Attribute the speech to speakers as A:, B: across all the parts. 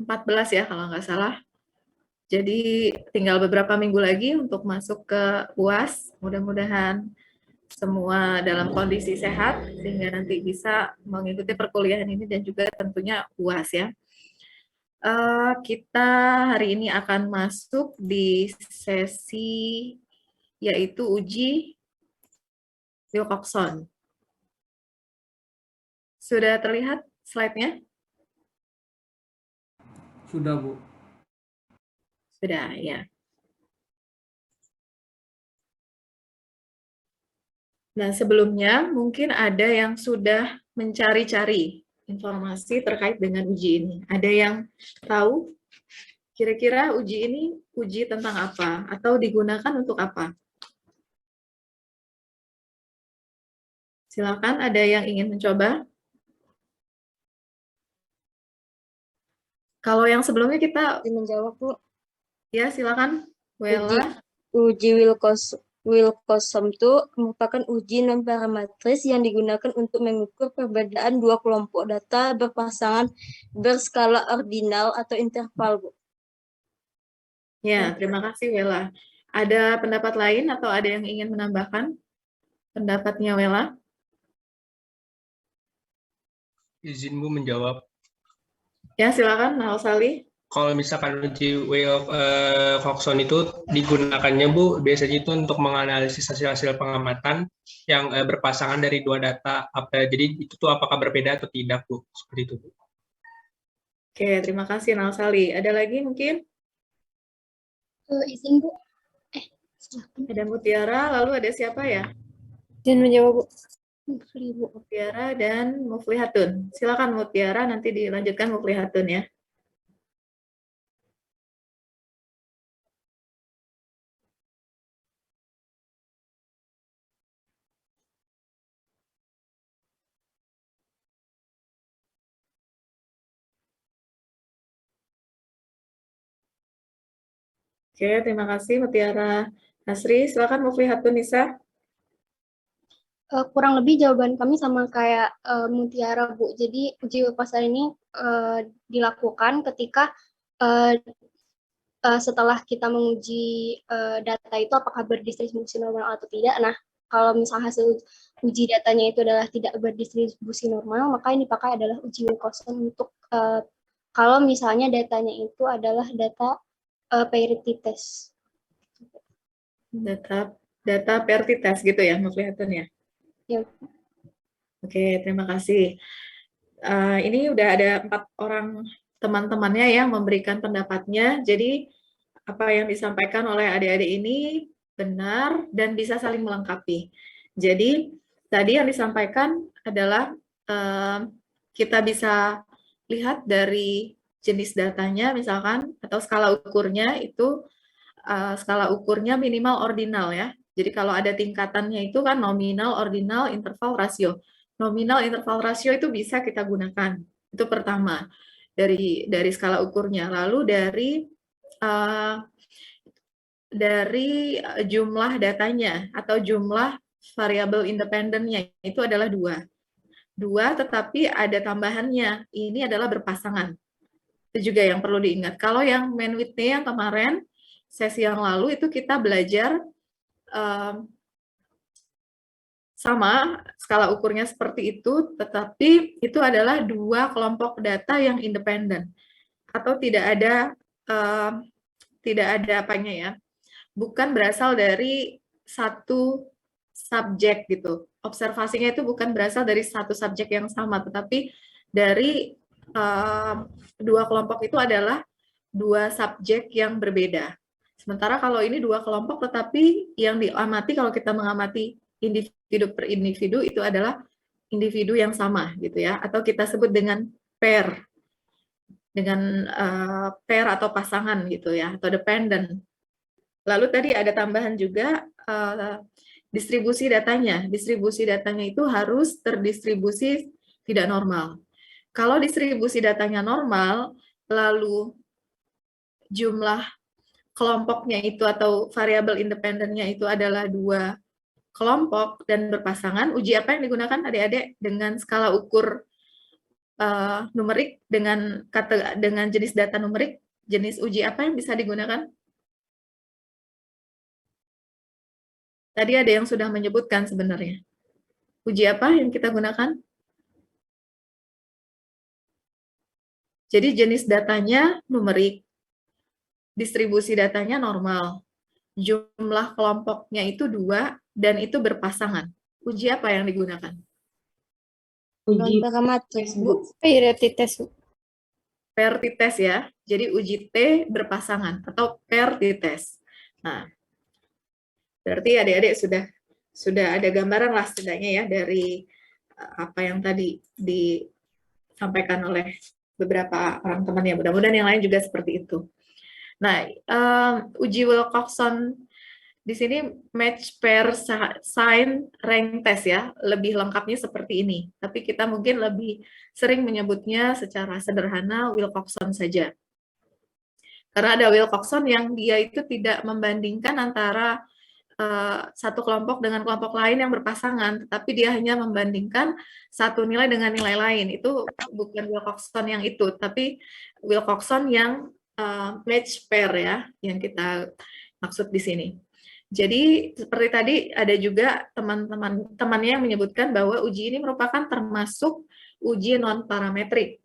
A: 14 ya kalau nggak salah. Jadi tinggal beberapa minggu lagi untuk masuk ke UAS. Mudah-mudahan semua dalam kondisi sehat sehingga nanti bisa mengikuti perkuliahan ini dan juga tentunya UAS ya. Kita hari ini akan masuk di sesi yaitu uji Wilcoxon. Sudah terlihat slide-nya?
B: Sudah, Bu.
A: Sudah, ya. Nah, sebelumnya mungkin ada yang sudah mencari-cari informasi terkait dengan uji ini. Ada yang tahu kira-kira uji ini uji tentang apa atau digunakan untuk apa? Silakan, ada yang ingin mencoba? Kalau yang sebelumnya kita
C: menjawab, Bu.
A: ya silakan, Wela.
C: Uji Wilcoxon itu merupakan uji non-parametris yang digunakan untuk mengukur perbedaan dua kelompok data berpasangan berskala ordinal atau interval, Bu.
A: Ya, terima kasih Wela. Ada pendapat lain atau ada yang ingin menambahkan pendapatnya Wela?
D: Izin Bu menjawab.
A: Ya, silakan Nausali.
D: Kalau misalkan uji Wilcoxon itu digunakannya Bu, biasanya itu untuk menganalisis hasil-hasil pengamatan yang berpasangan dari dua data. Jadi itu tuh apakah berbeda atau tidak Bu? Seperti itu Bu.
A: Oke, terima kasih Nausali. Ada lagi mungkin?
E: Izin Bu.
A: Ada Mutiara, lalu ada siapa ya?
E: Izin menjawab, Bu.
A: Mutiara dan Muflihatun. Silakan Mutiara, nanti dilanjutkan Muflihatun ya. Oke, terima kasih Mutiara. Nasri, silakan Muflihatun Nisa.
E: Kurang lebih jawaban kami sama kayak Mutiara, Bu. Jadi uji Wilcoxon ini dilakukan ketika setelah kita menguji data itu apakah berdistribusi normal atau tidak. Nah, kalau misalnya hasil uji datanya itu adalah tidak berdistribusi normal, maka ini dipakai adalah uji Wilcoxon untuk kalau misalnya datanya itu adalah data parity test.
A: Data parity test gitu ya, Muflihatun ya?
E: Ya.
A: Oke, terima kasih. Ini udah ada 4 orang teman-temannya yang memberikan pendapatnya. Jadi apa yang disampaikan oleh adik-adik ini benar dan bisa saling melengkapi. Jadi tadi yang disampaikan adalah kita bisa lihat dari jenis datanya misalkan atau skala ukurnya itu skala ukurnya minimal ordinal ya. Jadi kalau ada tingkatannya itu kan nominal, ordinal, interval, rasio. Nominal, interval, rasio itu bisa kita gunakan. Itu pertama dari skala ukurnya. Lalu dari jumlah datanya atau jumlah variabel independennya itu adalah 2. 2 tetapi ada tambahannya. Ini adalah berpasangan. Itu juga yang perlu diingat. Kalau yang main width-nya yang kemarin sesi yang lalu itu kita belajar sama skala ukurnya seperti itu, tetapi itu adalah 2 kelompok data yang independen atau tidak ada apanya ya, bukan berasal dari satu subjek gitu. Observasinya itu bukan berasal dari satu subjek yang sama, tetapi dari 2 kelompok itu adalah 2 subjek yang berbeda. Sementara kalau ini 2 kelompok, tetapi yang diamati kalau kita mengamati individu per individu itu adalah individu yang sama gitu ya, atau kita sebut dengan pair, dengan pair atau pasangan gitu ya, atau dependent. Lalu tadi ada tambahan juga distribusi datanya. Distribusi datanya itu harus terdistribusi tidak normal. Kalau distribusi datanya normal, lalu jumlah kelompoknya itu atau variabel independennya itu adalah 2 kelompok dan berpasangan, uji apa yang digunakan adik-adik dengan skala ukur numerik dengan jenis data numerik, jenis uji apa yang bisa digunakan? Tadi ada yang sudah menyebutkan sebenarnya. Uji apa yang kita gunakan? Jadi jenis datanya numerik, distribusi datanya normal, jumlah kelompoknya itu 2, dan itu berpasangan. Uji apa yang digunakan?
C: Non-parametris, Bu.
E: Variety test, Bu.
A: Paired test ya. Jadi uji T berpasangan atau paired test. Nah, berarti adik-adik sudah ada gambaran lah setidaknya ya dari apa yang tadi disampaikan oleh beberapa orang teman ya. Mudah-mudahan yang lain juga seperti itu. Nah, uji Wilcoxon di sini match pair sign rank test ya, lebih lengkapnya seperti ini. Tapi kita mungkin lebih sering menyebutnya secara sederhana Wilcoxon saja. Karena ada Wilcoxon yang dia itu tidak membandingkan antara satu kelompok dengan kelompok lain yang berpasangan, tetapi dia hanya membandingkan satu nilai dengan nilai lain. Itu bukan Wilcoxon yang itu, tapi Wilcoxon yang match pair ya, yang kita maksud di sini. Jadi seperti tadi ada juga temannya yang menyebutkan bahwa uji ini merupakan termasuk uji non-parametrik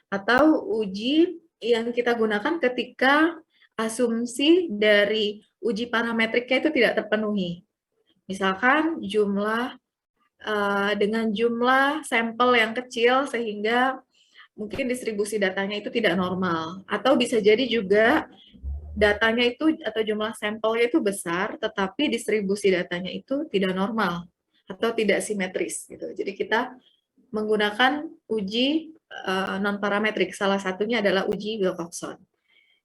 A: atau uji yang kita gunakan ketika asumsi dari uji parametriknya itu tidak terpenuhi. Misalkan dengan jumlah sampel yang kecil sehingga mungkin distribusi datanya itu tidak normal. Atau bisa jadi juga datanya itu atau jumlah sampelnya itu besar, tetapi distribusi datanya itu tidak normal atau tidak simetris. Gitu. Jadi kita menggunakan uji non-parametrik. Salah satunya adalah uji Wilcoxon.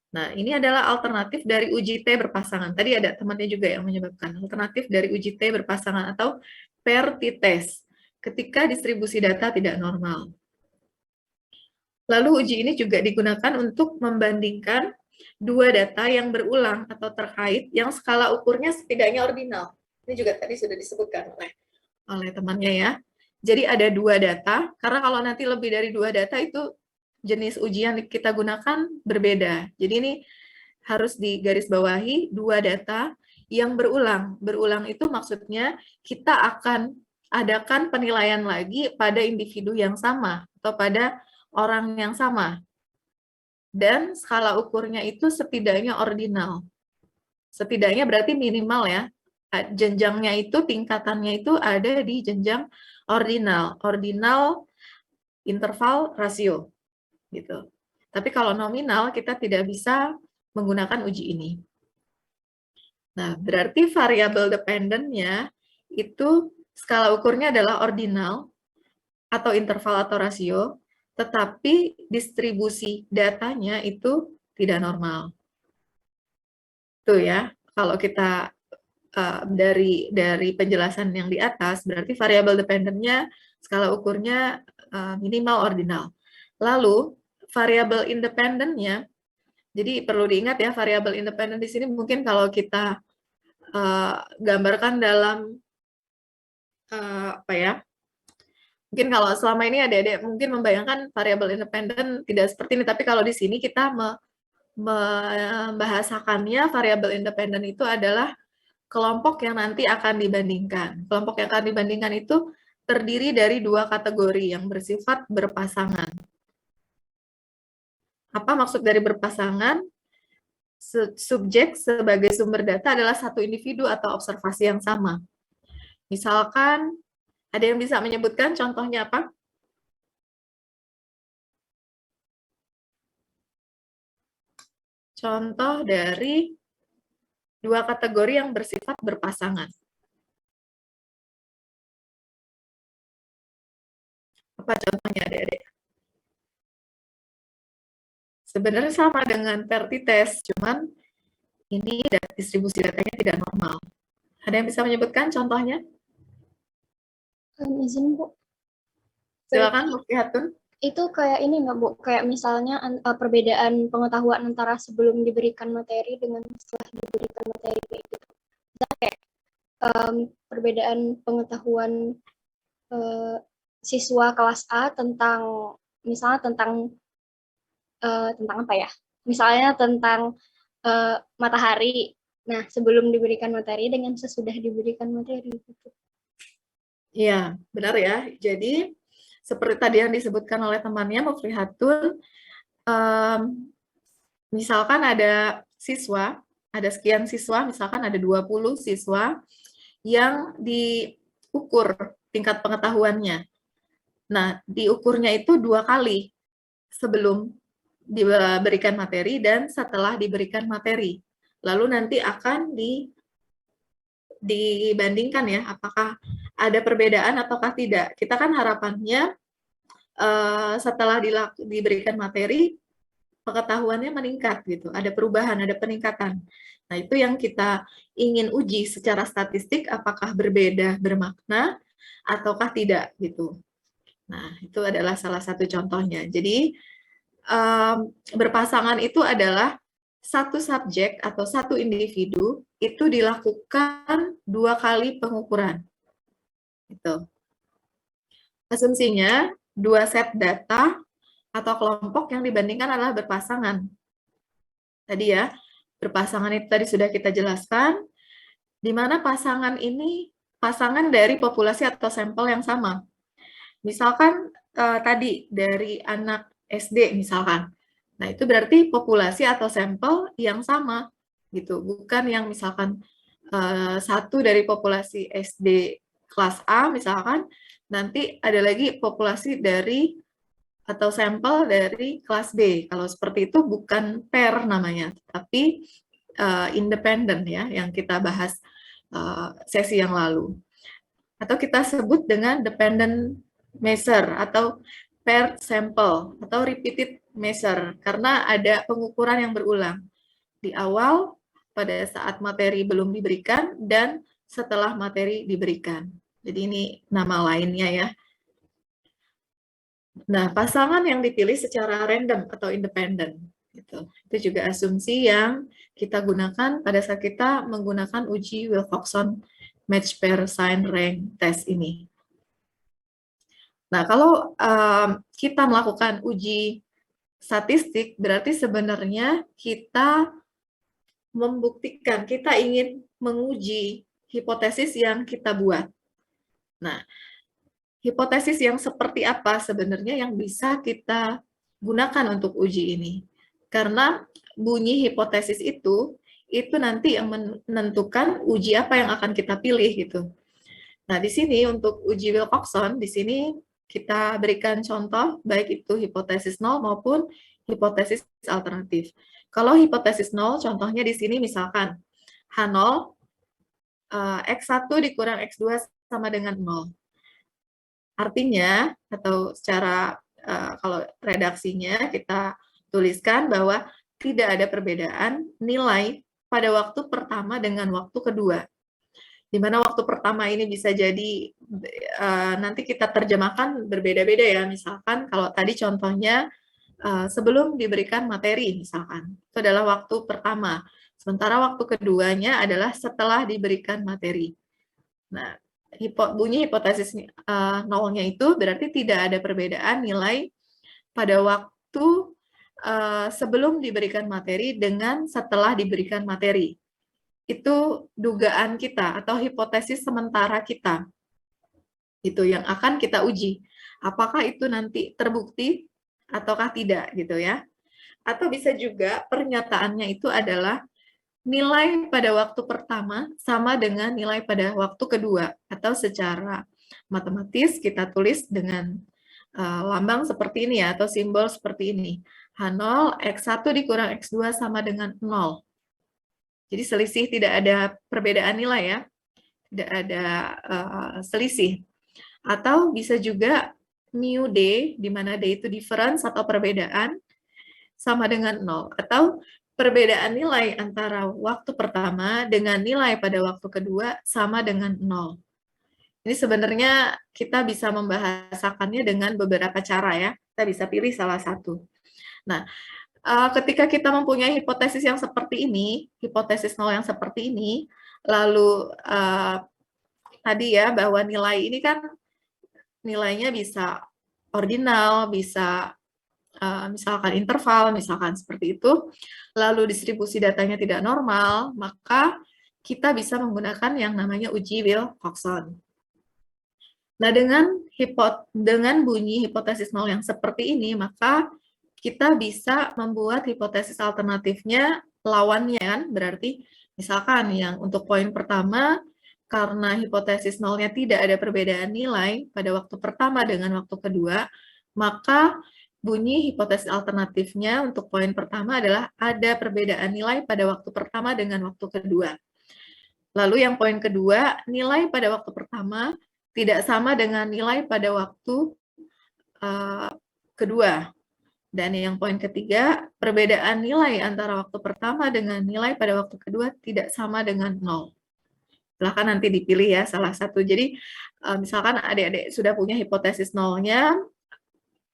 A: Nah, ini adalah alternatif dari uji T berpasangan. Tadi ada temannya juga yang menyebutkan alternatif dari uji T berpasangan atau paired t-test ketika distribusi data tidak normal. Lalu uji ini juga digunakan untuk membandingkan dua data yang berulang atau terkait yang skala ukurnya setidaknya ordinal. Ini juga tadi sudah disebutkan oleh temannya ya. Jadi ada dua data, karena kalau nanti lebih dari dua data itu jenis uji yang kita gunakan berbeda. Jadi ini harus digarisbawahi dua data yang berulang. Berulang itu maksudnya kita akan adakan penilaian lagi pada individu yang sama atau pada orang yang sama. Dan skala ukurnya itu setidaknya ordinal. Setidaknya berarti minimal ya. Jenjangnya itu, tingkatannya itu ada di jenjang ordinal interval rasio gitu. Tapi kalau nominal kita tidak bisa menggunakan uji ini. Nah, berarti variabel dependent-nya itu skala ukurnya adalah ordinal atau interval atau rasio, tetapi distribusi datanya itu tidak normal. Tuh ya, kalau kita dari penjelasan yang di atas, berarti variabel dependent-nya skala ukurnya minimal ordinal. Lalu variabel independent-nya, jadi perlu diingat ya, variabel independent di sini mungkin kalau kita gambarkan dalam apa ya? Mungkin kalau selama ini adik-adik mungkin membayangkan variabel independent tidak seperti ini, tapi kalau di sini kita membahasakannya variabel independent itu adalah kelompok yang nanti akan dibandingkan. Kelompok yang akan dibandingkan itu terdiri dari dua kategori yang bersifat berpasangan. Apa maksud dari berpasangan? Subjek sebagai sumber data adalah satu individu atau observasi yang sama. Misalkan, ada yang bisa menyebutkan contohnya apa? Contoh dari dua kategori yang bersifat berpasangan. Apa contohnya, adik-adik? Sebenarnya sama dengan paired test, cuman ini distribusi datanya tidak normal. Ada yang bisa menyebutkan contohnya?
E: Izin, Bu.
A: Silakan, Bukti Hatun.
E: Itu kayak ini nggak, Bu? Kayak misalnya perbedaan pengetahuan antara sebelum diberikan materi dengan setelah diberikan materi kayak gitu. Misalnya kayak perbedaan pengetahuan siswa kelas A tentang misalnya tentang apa ya? Misalnya tentang matahari. Nah, sebelum diberikan materi dengan sesudah diberikan materi. Gitu.
A: Iya, benar ya. Jadi seperti tadi yang disebutkan oleh temannya Muflihatun, misalkan ada siswa, ada sekian siswa, misalkan ada 20 siswa yang diukur tingkat pengetahuannya. Nah, diukurnya itu 2 kali sebelum diberikan materi dan setelah diberikan materi. Lalu nanti akan dibandingkan ya, apakah ada perbedaan ataukah tidak. Kita kan harapannya setelah diberikan materi, pengetahuannya meningkat gitu, ada perubahan, ada peningkatan. Nah, itu yang kita ingin uji secara statistik, apakah berbeda bermakna ataukah tidak gitu. Nah, itu adalah salah satu contohnya. Jadi, berpasangan itu adalah satu subjek atau satu individu itu dilakukan 2 kali pengukuran. Itu. Asumsinya 2 set data atau kelompok yang dibandingkan adalah berpasangan. Tadi ya, berpasangan itu tadi sudah kita jelaskan, di mana pasangan ini pasangan dari populasi atau sampel yang sama. Misalkan tadi dari anak SD misalkan. Nah, itu berarti populasi atau sampel yang sama gitu, bukan yang misalkan satu dari populasi SD kelas A misalkan, nanti ada lagi populasi dari atau sampel dari kelas B. Kalau seperti itu bukan pair namanya, tapi independen ya, yang kita bahas sesi yang lalu. Atau kita sebut dengan dependent measure atau paired sample atau repeated measure, karena ada pengukuran yang berulang di awal, pada saat materi belum diberikan, dan setelah materi diberikan. Jadi ini nama lainnya ya. Nah, pasangan yang dipilih secara random atau independen. Gitu. Itu juga asumsi yang kita gunakan pada saat kita menggunakan uji Wilcoxon Match Pair Sign Rank Test ini. Nah, kalau kita melakukan uji statistik, berarti sebenarnya kita membuktikan, kita ingin menguji hipotesis yang kita buat. Nah, hipotesis yang seperti apa sebenarnya yang bisa kita gunakan untuk uji ini? Karena bunyi hipotesis itu nanti yang menentukan uji apa yang akan kita pilih gitu. Nah, di sini untuk uji Wilcoxon, di sini kita berikan contoh, baik itu hipotesis 0 maupun hipotesis alternatif. Kalau hipotesis 0, contohnya di sini misalkan H0, X1 dikurang X2 sama dengan 0. Artinya, atau secara kalau redaksinya, kita tuliskan bahwa tidak ada perbedaan nilai pada waktu pertama dengan waktu kedua. Di mana waktu pertama ini bisa jadi nanti kita terjemahkan berbeda-beda ya. Misalkan kalau tadi contohnya sebelum diberikan materi misalkan, itu adalah waktu pertama. Sementara waktu keduanya adalah setelah diberikan materi. Nah, bunyi hipotesis nolnya itu berarti tidak ada perbedaan nilai pada waktu sebelum diberikan materi dengan setelah diberikan materi. Itu dugaan kita atau hipotesis sementara kita. Itu yang akan kita uji. Apakah itu nanti terbukti ataukah tidak gitu ya. Atau bisa juga pernyataannya itu adalah nilai pada waktu pertama sama dengan nilai pada waktu kedua, atau secara matematis kita tulis dengan lambang seperti ini ya, atau simbol seperti ini. H0, X1 dikurang X2 sama dengan 0. Jadi selisih, tidak ada perbedaan nilai ya, tidak ada selisih. Atau bisa juga mu D, di mana D itu difference atau perbedaan, sama dengan 0. Atau perbedaan nilai antara waktu pertama dengan nilai pada waktu kedua sama dengan 0. Ini sebenarnya kita bisa membahasakannya dengan beberapa cara ya. Kita bisa pilih salah satu. Nah, ketika kita mempunyai hipotesis yang seperti ini, hipotesis 0 yang seperti ini, lalu tadi ya bahwa nilai ini kan nilainya bisa ordinal, bisa misalkan interval, misalkan seperti itu, lalu distribusi datanya tidak normal, maka kita bisa menggunakan yang namanya uji Wilcoxon. Nah, dengan bunyi hipotesis nol yang seperti ini, maka kita bisa membuat hipotesis alternatifnya lawannya, kan? Berarti misalkan yang untuk poin pertama, karena hipotesis nolnya tidak ada perbedaan nilai pada waktu pertama dengan waktu kedua, maka bunyi hipotesis alternatifnya untuk poin pertama adalah ada perbedaan nilai pada waktu pertama dengan waktu kedua. Lalu yang poin kedua, nilai pada waktu pertama tidak sama dengan nilai pada waktu kedua. Dan yang poin ketiga, perbedaan nilai antara waktu pertama dengan nilai pada waktu kedua tidak sama dengan 0. Silahkan nanti dipilih ya salah satu. Jadi misalkan adik-adik sudah punya hipotesis nolnya,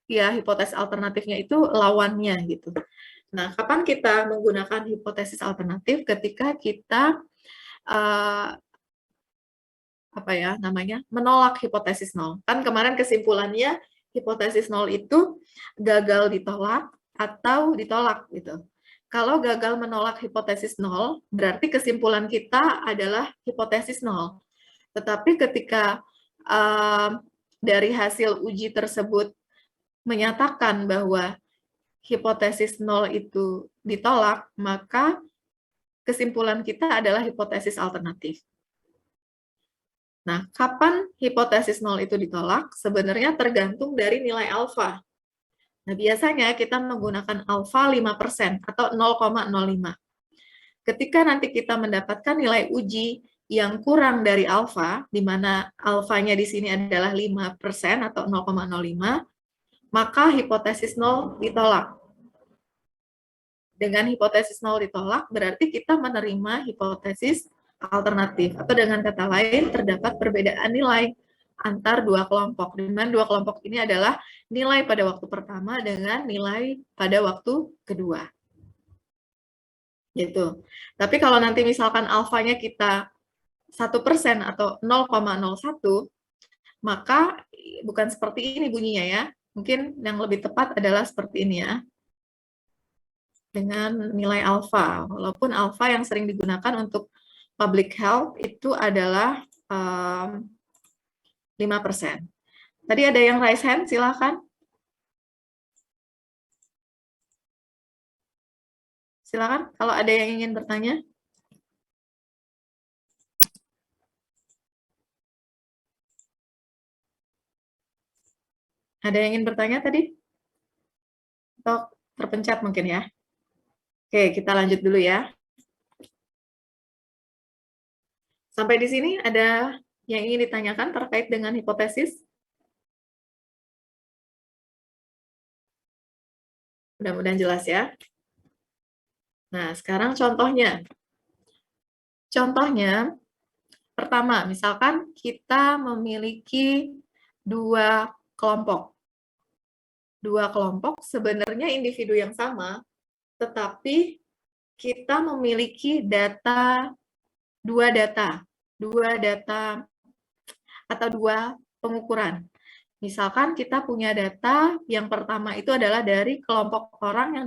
A: ya hipotesis alternatifnya itu lawannya gitu. Nah, kapan kita menggunakan hipotesis alternatif? Ketika kita menolak hipotesis nol. Kan kemarin kesimpulannya hipotesis nol itu gagal ditolak atau ditolak gitu. Kalau gagal menolak hipotesis nol, berarti kesimpulan kita adalah hipotesis nol. Tetapi ketika dari hasil uji tersebut menyatakan bahwa hipotesis nol itu ditolak, maka kesimpulan kita adalah hipotesis alternatif. Nah, kapan hipotesis nol itu ditolak? Sebenarnya tergantung dari nilai alfa. Nah, biasanya kita menggunakan alfa 5% atau 0,05. Ketika nanti kita mendapatkan nilai uji yang kurang dari alfa, di mana alfanya di sini adalah 5% atau 0,05, maka hipotesis nol ditolak. Dengan hipotesis nol ditolak, berarti kita menerima hipotesis alternatif, atau dengan kata lain terdapat perbedaan nilai antar dua kelompok, dengan dua kelompok ini adalah nilai pada waktu pertama dengan nilai pada waktu kedua. Gitu. Tapi kalau nanti misalkan alfanya kita 1% atau 0,01, maka bukan seperti ini bunyinya ya. Mungkin yang lebih tepat adalah seperti ini ya. Dengan nilai alfa, walaupun alfa yang sering digunakan untuk public health itu adalah 5%. Tadi ada yang raise hand, silakan. Silakan, kalau ada yang ingin bertanya. Ada yang ingin bertanya tadi? Atau terpencet mungkin ya? Oke, kita lanjut dulu ya. Sampai di sini ada yang ingin ditanyakan terkait dengan hipotesis? Mudah-mudahan jelas ya. Nah, sekarang contohnya. Contohnya, pertama, misalkan kita memiliki dua kelompok. Dua kelompok sebenarnya individu yang sama, tetapi kita memiliki dua data atau dua pengukuran. Misalkan kita punya data yang pertama itu adalah dari kelompok orang yang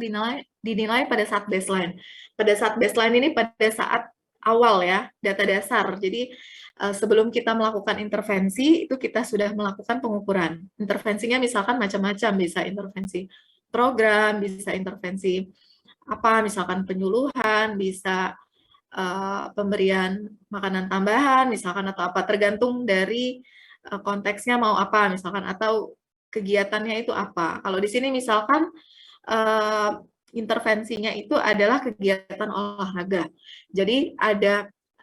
A: dinilai pada saat baseline. Pada saat baseline ini pada saat awal ya, data dasar. Jadi sebelum kita melakukan intervensi, itu kita sudah melakukan pengukuran. Intervensinya misalkan macam-macam, bisa intervensi program, bisa intervensi misalkan penyuluhan, bisa pemberian makanan tambahan, misalkan atau apa, tergantung dari konteksnya mau apa, misalkan atau kegiatannya itu apa. Kalau di sini misalkan intervensinya itu adalah kegiatan olahraga. Jadi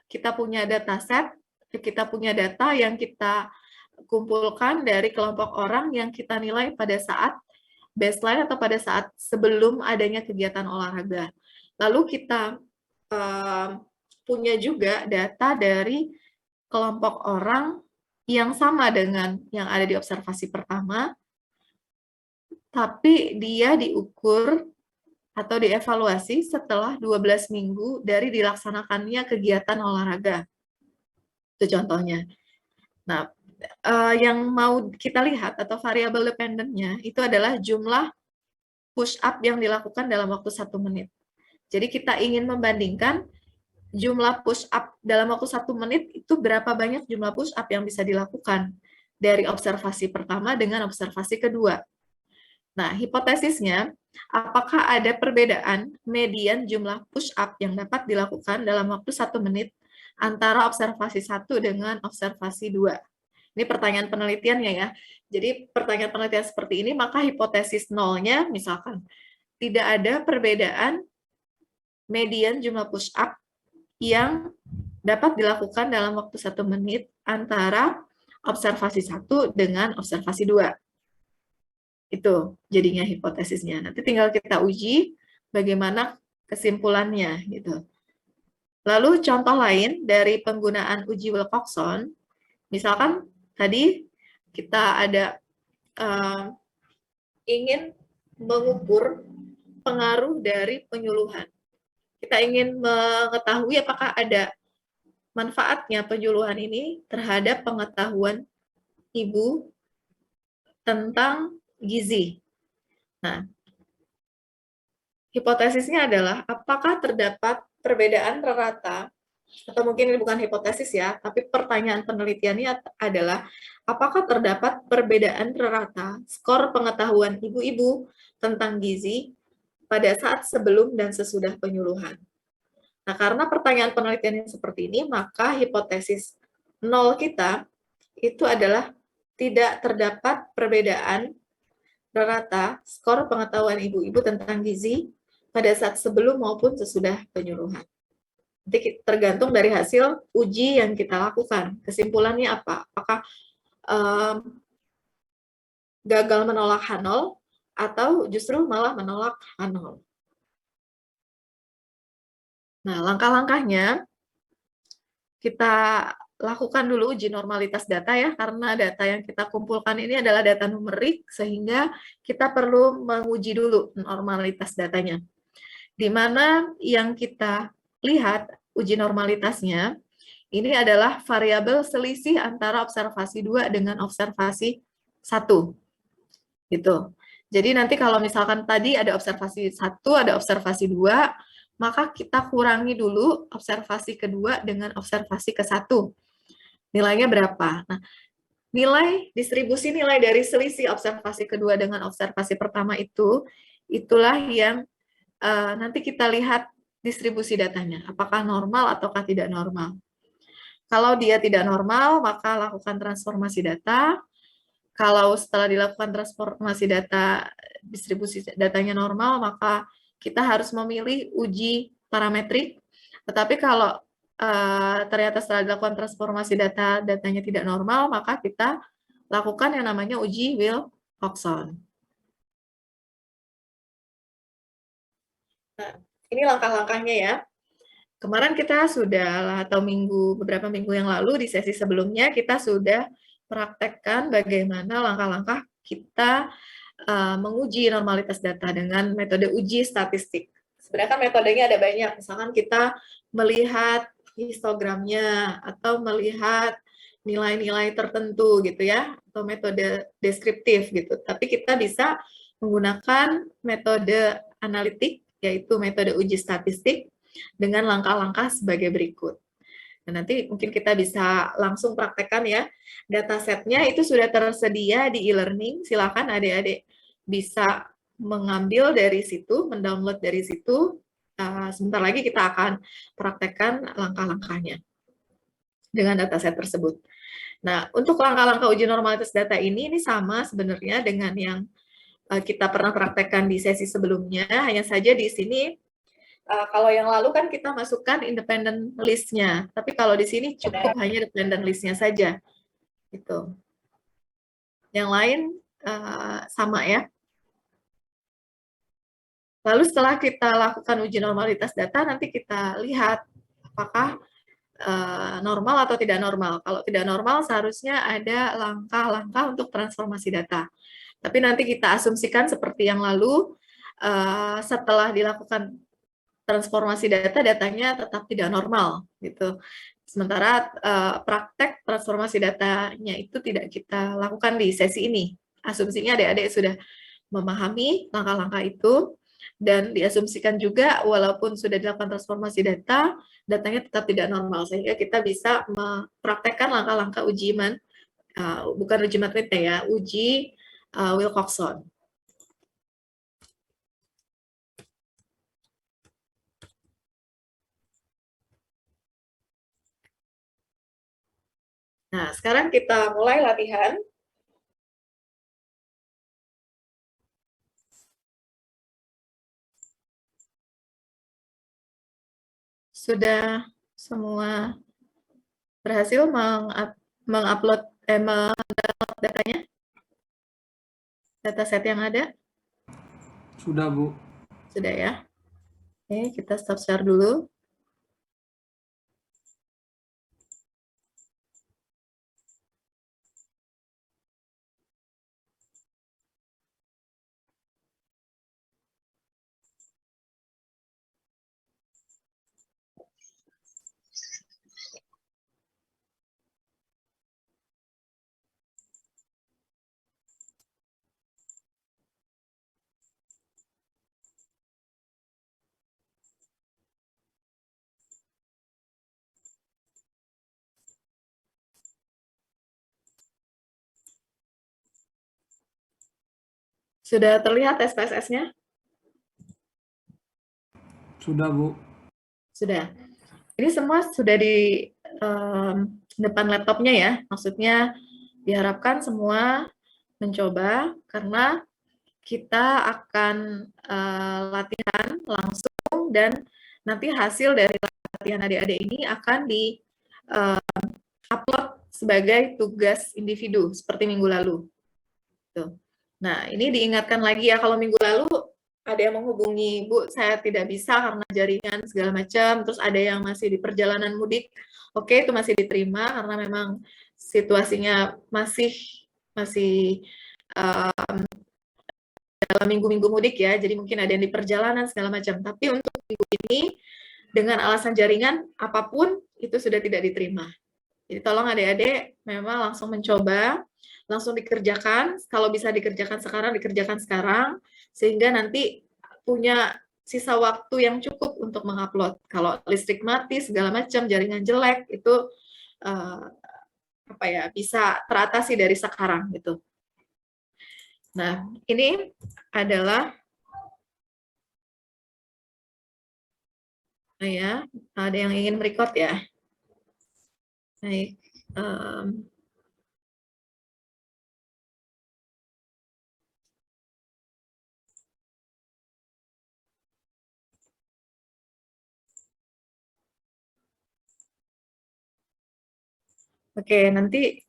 A: kita punya dataset, kita punya data yang kita kumpulkan dari kelompok orang yang kita nilai pada saat baseline atau pada saat sebelum adanya kegiatan olahraga. Lalu kita punya juga data dari kelompok orang yang sama dengan yang ada di observasi pertama, tapi dia diukur atau dievaluasi setelah 12 minggu dari dilaksanakannya kegiatan olahraga. Itu contohnya. Nah, yang mau kita lihat atau variabel dependennya itu adalah jumlah push up yang dilakukan dalam waktu 1 menit. Jadi kita ingin membandingkan jumlah push up dalam waktu 1 menit itu berapa banyak jumlah push up yang bisa dilakukan dari observasi pertama dengan observasi kedua. Nah, hipotesisnya, apakah ada perbedaan median jumlah push up yang dapat dilakukan dalam waktu 1 menit antara observasi 1 dengan observasi 2? Ini pertanyaan penelitiannya ya. Jadi pertanyaan penelitian seperti ini, maka hipotesis nolnya misalkan tidak ada perbedaan median jumlah push up yang dapat dilakukan dalam waktu 1 menit antara observasi 1 dengan observasi 2. Itu jadinya hipotesisnya. Nanti tinggal kita uji bagaimana kesimpulannya gitu. Lalu contoh lain dari penggunaan uji Wilcoxon, misalkan tadi kita ada ingin mengukur pengaruh dari penyuluhan. Kita ingin mengetahui apakah ada manfaatnya penyuluhan ini terhadap pengetahuan ibu tentang gizi. Nah, hipotesisnya adalah apakah terdapat perbedaan rata, atau mungkin ini bukan hipotesis ya, tapi pertanyaan penelitiannya adalah apakah terdapat perbedaan rata skor pengetahuan ibu-ibu tentang gizi pada saat sebelum dan sesudah penyuluhan. Nah, karena pertanyaan penelitiannya seperti ini, maka hipotesis nol kita itu adalah tidak terdapat perbedaan rata skor pengetahuan ibu-ibu tentang gizi pada saat sebelum maupun sesudah penyuluhan. Nanti tergantung dari hasil uji yang kita lakukan. Kesimpulannya apa? Apakah gagal menolak H0 atau justru malah menolak H0? Nah, langkah-langkahnya kita lakukan dulu uji normalitas data ya, karena data yang kita kumpulkan ini adalah data numerik, sehingga kita perlu menguji dulu normalitas datanya. Di mana yang kita lihat uji normalitasnya, ini adalah variabel selisih antara observasi 2 dengan observasi 1. Gitu. Jadi nanti kalau misalkan tadi ada observasi 1, ada observasi 2, maka kita kurangi dulu observasi kedua dengan observasi ke-1. Nilainya berapa? Nah, nilai distribusi nilai dari selisih observasi kedua dengan observasi pertama itu, itulah yang nanti kita lihat distribusi datanya, apakah normal ataukah tidak normal. Kalau dia tidak normal, maka lakukan transformasi data. Kalau setelah dilakukan transformasi data, distribusi datanya normal, maka kita harus memilih uji parametrik. Tetapi kalau ternyata setelah dilakukan transformasi datanya tidak normal, maka kita lakukan yang namanya uji Wilcoxon. Nah, ini langkah-langkahnya ya. Kemarin kita sudah, atau beberapa minggu yang lalu di sesi sebelumnya, kita sudah praktekkan bagaimana langkah-langkah kita menguji normalitas data dengan metode uji statistik. Sebenarnya kan metodenya ada banyak, misalkan kita melihat histogramnya, atau melihat nilai-nilai tertentu gitu ya, atau metode deskriptif gitu. Tapi kita bisa menggunakan metode analitik, yaitu metode uji statistik, dengan langkah-langkah sebagai berikut. Nah, nanti mungkin kita bisa langsung praktekkan ya. Datasetnya itu sudah tersedia di e-learning, silakan adik-adik bisa mengambil dari situ, mendownload dari situ. Sebentar lagi kita akan praktekkan langkah-langkahnya dengan dataset tersebut. Nah, untuk langkah-langkah uji normalitas data ini sama sebenarnya dengan yang kita pernah praktekkan di sesi sebelumnya, hanya saja di sini kalau yang lalu kan kita masukkan independent list-nya, tapi kalau di sini cukup hanya dependent list-nya saja. Gitu. Yang lain sama ya. Lalu setelah kita lakukan uji normalitas data, nanti kita lihat apakah normal atau tidak normal. Kalau tidak normal, seharusnya ada langkah-langkah untuk transformasi data. Tapi nanti kita asumsikan seperti yang lalu, setelah dilakukan transformasi data, datanya tetap tidak normal. Gitu. Sementara praktek transformasi datanya itu tidak kita lakukan di sesi ini. Asumsinya adik-adik sudah memahami langkah-langkah itu, dan diasumsikan juga walaupun sudah dilakukan transformasi data, datanya tetap tidak normal, sehingga kita bisa mempraktekkan langkah-langkah uji bukan uji matematika ya, uji Wilcoxon. Nah, sekarang kita mulai latihan. Sudah semua berhasil mengupload datanya? Dataset yang ada?
B: Sudah, Bu.
A: Sudah ya. Oke, kita stop share dulu. Sudah terlihat SPSS-nya?
B: Sudah, Bu.
A: Sudah. Ini semua sudah di depan laptopnya ya. Maksudnya diharapkan semua mencoba, karena kita akan latihan langsung, dan nanti hasil dari latihan adik-adik ini akan di-upload sebagai tugas individu seperti minggu lalu. Tuh. Nah, ini diingatkan lagi ya, kalau minggu lalu ada yang menghubungi, Bu, saya tidak bisa karena jaringan segala macam, terus ada yang masih di perjalanan mudik. Oke, itu masih diterima karena memang situasinya masih dalam minggu-minggu mudik ya, jadi mungkin ada yang di perjalanan segala macam. Tapi untuk minggu ini, dengan alasan jaringan apapun, itu sudah tidak diterima. Jadi tolong adik-adik memang langsung mencoba, langsung dikerjakan. Kalau bisa dikerjakan sekarang, sehingga nanti punya sisa waktu yang cukup untuk mengupload. Kalau listrik mati, segala macam, jaringan jelek, itu bisa teratasi dari sekarang gitu. Nah, ini adalah ya, ada yang ingin merecord ya. Baik. Oke, nanti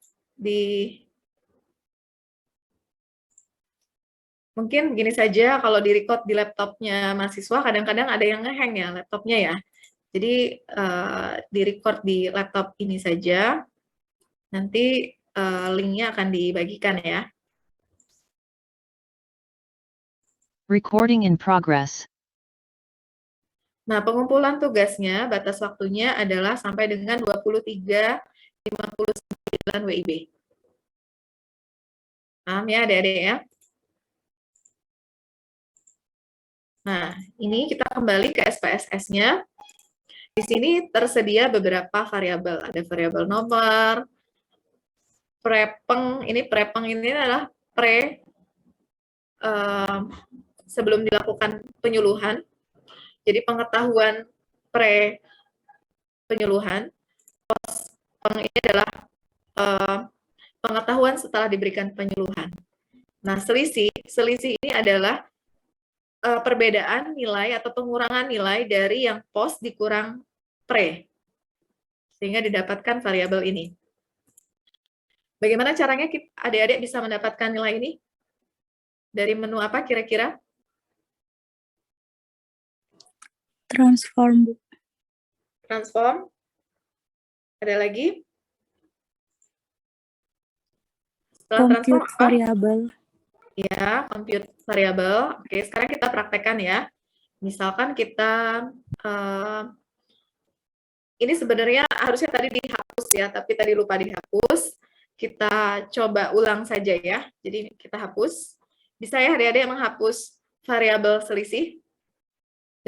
A: mungkin begini saja, kalau di-record di laptopnya mahasiswa, kadang-kadang ada yang nge-hang ya laptopnya ya. Jadi di-record di laptop ini saja, nanti linknya akan dibagikan ya.
F: Recording in progress.
A: Nah, pengumpulan tugasnya, batas waktunya adalah sampai dengan 23.59 WIB. Paham ya adik-adik ya? Nah, ini kita kembali ke SPSS-nya. Di sini tersedia beberapa variabel. Ada variabel nomor, prepeng. Ini prepeng ini adalah sebelum dilakukan penyuluhan. Jadi pengetahuan penyuluhan. Peng ini adalah pengetahuan setelah diberikan penyuluhan. Nah, selisih ini adalah perbedaan nilai atau pengurangan nilai dari yang post dikurang pre, sehingga didapatkan variabel ini. Bagaimana caranya adik-adik bisa mendapatkan nilai ini? Dari menu apa kira-kira?
G: Transform.
A: Transform. Ada lagi? Setelah
G: Compute variable.
A: Ya, compute variable. Oke, sekarang kita praktekkan ya. Misalkan kita ini sebenarnya harusnya tadi dihapus ya, tapi tadi lupa dihapus. Kita coba ulang saja ya. Jadi kita hapus. Bisa ya adik-adik menghapus variabel selisih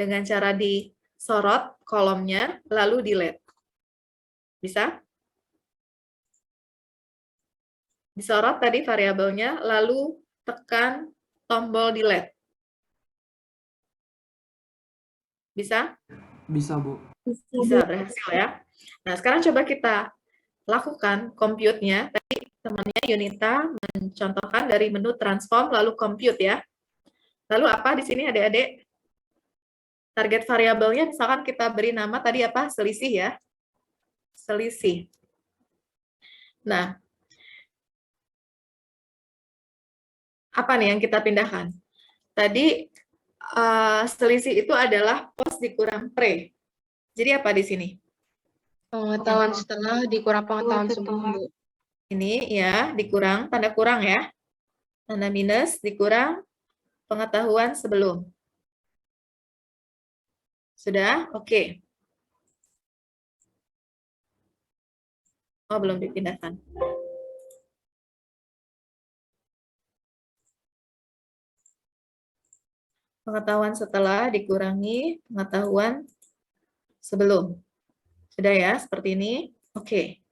A: dengan cara disorot kolomnya, lalu delete. Bisa? Disorot tadi variabelnya, lalu tekan tombol delete. Bisa?
B: Bisa, Bu.
A: Bisa, berhasil ya. Nah, sekarang coba kita lakukan compute-nya. Tadi temannya Yunita mencontohkan dari menu transform lalu compute ya. Lalu apa di sini adik-adik? Target variabelnya misalkan kita beri nama tadi apa? Selisih ya. Selisih. Nah, apa nih yang kita pindahkan? Tadi selisih itu adalah post dikurang pre. Jadi apa di sini?
G: Pengetahuan setelah dikurang pengetahuan sebelum, Bu.
A: Ini ya, dikurang, tanda kurang ya. Tanda minus, dikurang pengetahuan sebelum. Sudah? Oke. Oh, belum dipindahkan. Pengetahuan setelah dikurangi pengetahuan sebelum. Sudah ya, seperti ini. Oke.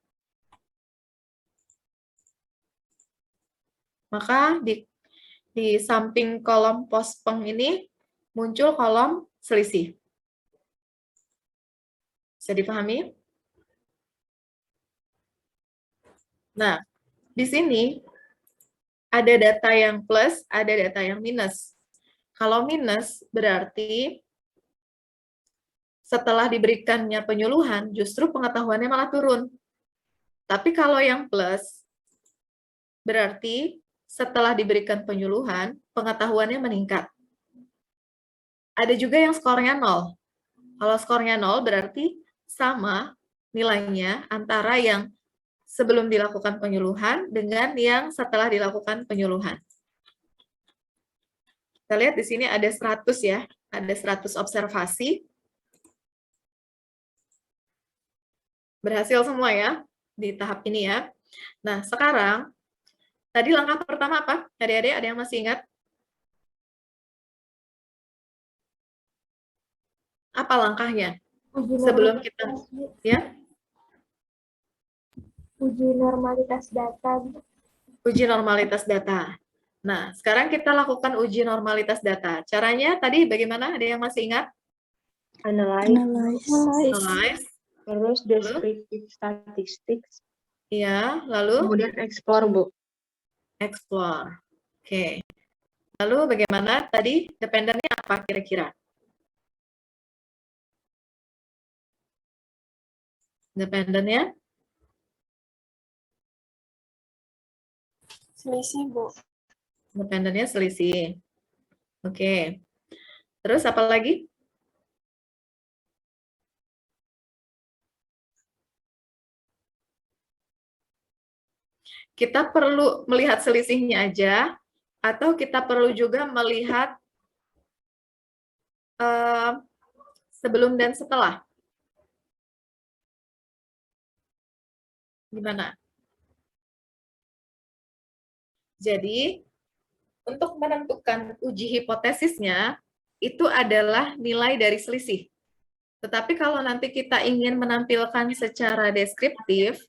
A: Maka di samping kolom pospeng ini muncul kolom selisih. Bisa dipahami? Nah, di sini ada data yang plus, ada data yang minus. Kalau minus berarti setelah diberikannya penyuluhan, justru pengetahuannya malah turun. Tapi kalau yang plus, berarti setelah diberikan penyuluhan, pengetahuannya meningkat. Ada juga yang skornya 0. Kalau skornya 0 berarti sama nilainya antara yang sebelum dilakukan penyuluhan dengan yang setelah dilakukan penyuluhan. Kita lihat di sini ada 100 ya, ada 100 observasi. Berhasil semua ya di tahap ini ya. Nah, sekarang tadi langkah pertama apa? Adik-adik ada yang masih ingat? Apa langkahnya? Sebelum kita ya?
E: Uji normalitas data.
A: Uji normalitas data. Nah, sekarang kita lakukan uji normalitas data. Caranya tadi bagaimana? Ada yang masih ingat?
G: Analyze.
A: Analyze.
G: Terus descriptive statistics.
A: Iya, lalu?
G: Kemudian explore, Bu.
A: Explore. Oke. Lalu bagaimana tadi? Dependennya apa kira-kira? Dependennya?
E: Selisih, Bu.
A: Dependennya selisih. Oke. Terus apa lagi? Kita perlu melihat selisihnya aja, atau kita perlu juga melihat sebelum dan setelah? Gimana? Jadi, untuk menentukan uji hipotesisnya, itu adalah nilai dari selisih. Tetapi kalau nanti kita ingin menampilkan secara deskriptif,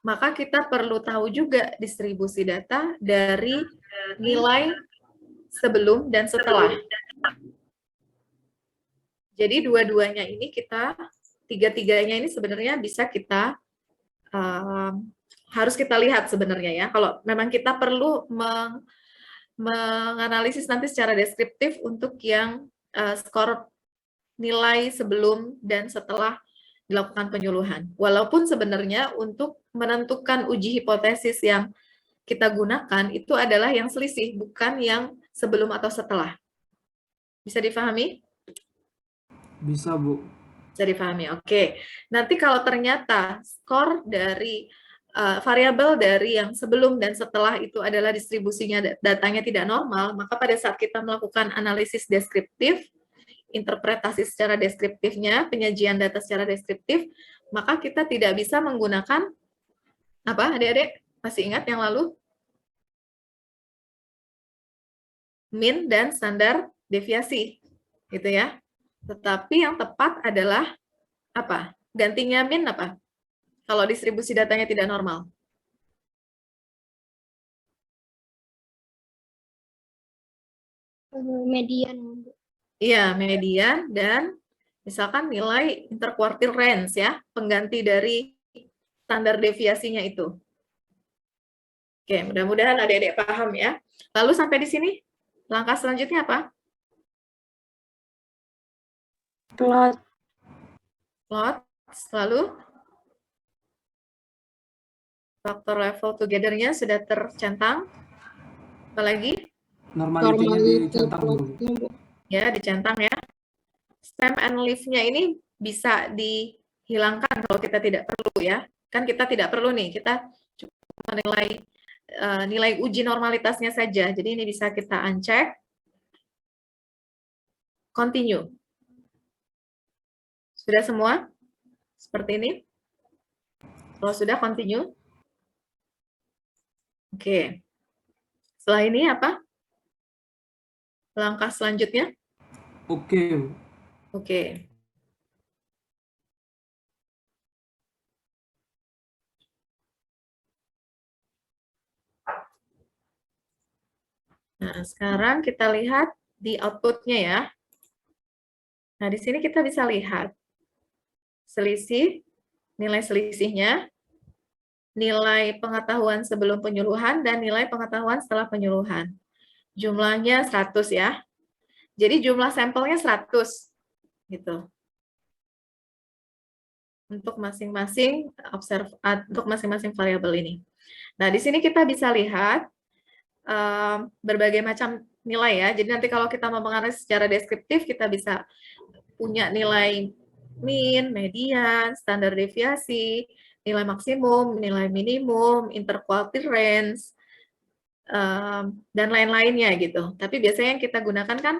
A: maka kita perlu tahu juga distribusi data dari nilai sebelum dan setelah. Jadi dua-duanya ini tiga-tiganya ini sebenarnya bisa kita, harus kita lihat sebenarnya ya. Kalau memang kita perlu menganalisis nanti secara deskriptif untuk yang skor nilai sebelum dan setelah dilakukan penyuluhan. Walaupun sebenarnya untuk menentukan uji hipotesis yang kita gunakan itu adalah yang selisih, bukan yang sebelum atau setelah. Bisa difahami?
B: Bisa, Bu.
A: Bisa difahami, oke. Nanti kalau ternyata skor dari variabel dari yang sebelum dan setelah itu adalah distribusinya datanya tidak normal, maka pada saat kita melakukan analisis deskriptif, interpretasi secara deskriptifnya, penyajian data secara deskriptif, maka kita tidak bisa menggunakan apa, adik-adik? Masih ingat yang lalu? mean dan standar deviasi, gitu ya. Tetapi yang tepat adalah apa? Gantinya mean apa? Kalau distribusi datanya tidak normal.
E: Median.
A: Iya, median dan misalkan nilai interquartile range ya, pengganti dari standar deviasinya itu. Oke, mudah-mudahan adik-adik paham ya. Lalu sampai di sini, langkah selanjutnya apa?
C: Plot.
A: Plot, lalu faktor level together-nya sudah tercentang. Apalagi?
B: Normalitinya dicentang dulu.
G: Bu.
A: Ya, dicentang ya. Stem and leaf-nya ini bisa dihilangkan kalau kita tidak perlu ya. Kan kita tidak perlu nih, kita cuma nilai uji normalitasnya saja. Jadi ini bisa kita uncheck. Continue. Sudah semua? Seperti ini? Kalau sudah, continue. Oke. Setelah ini apa? Langkah selanjutnya?
B: Oke, Bu.
A: Oke. Nah, sekarang kita lihat di output-nya ya. Nah, di sini kita bisa lihat selisih, nilai selisihnya, nilai pengetahuan sebelum penyuluhan, dan nilai pengetahuan setelah penyuluhan. Jumlahnya 100 ya. Jadi jumlah sampelnya 100 gitu. Untuk masing-masing variabel ini. Nah, di sini kita bisa lihat berbagai macam nilai ya. Jadi nanti kalau kita mau menganalisis secara deskriptif, kita bisa punya nilai mean, median, standar deviasi, nilai maksimum, nilai minimum, interquartile range, dan lain-lainnya gitu. Tapi biasanya yang kita gunakan kan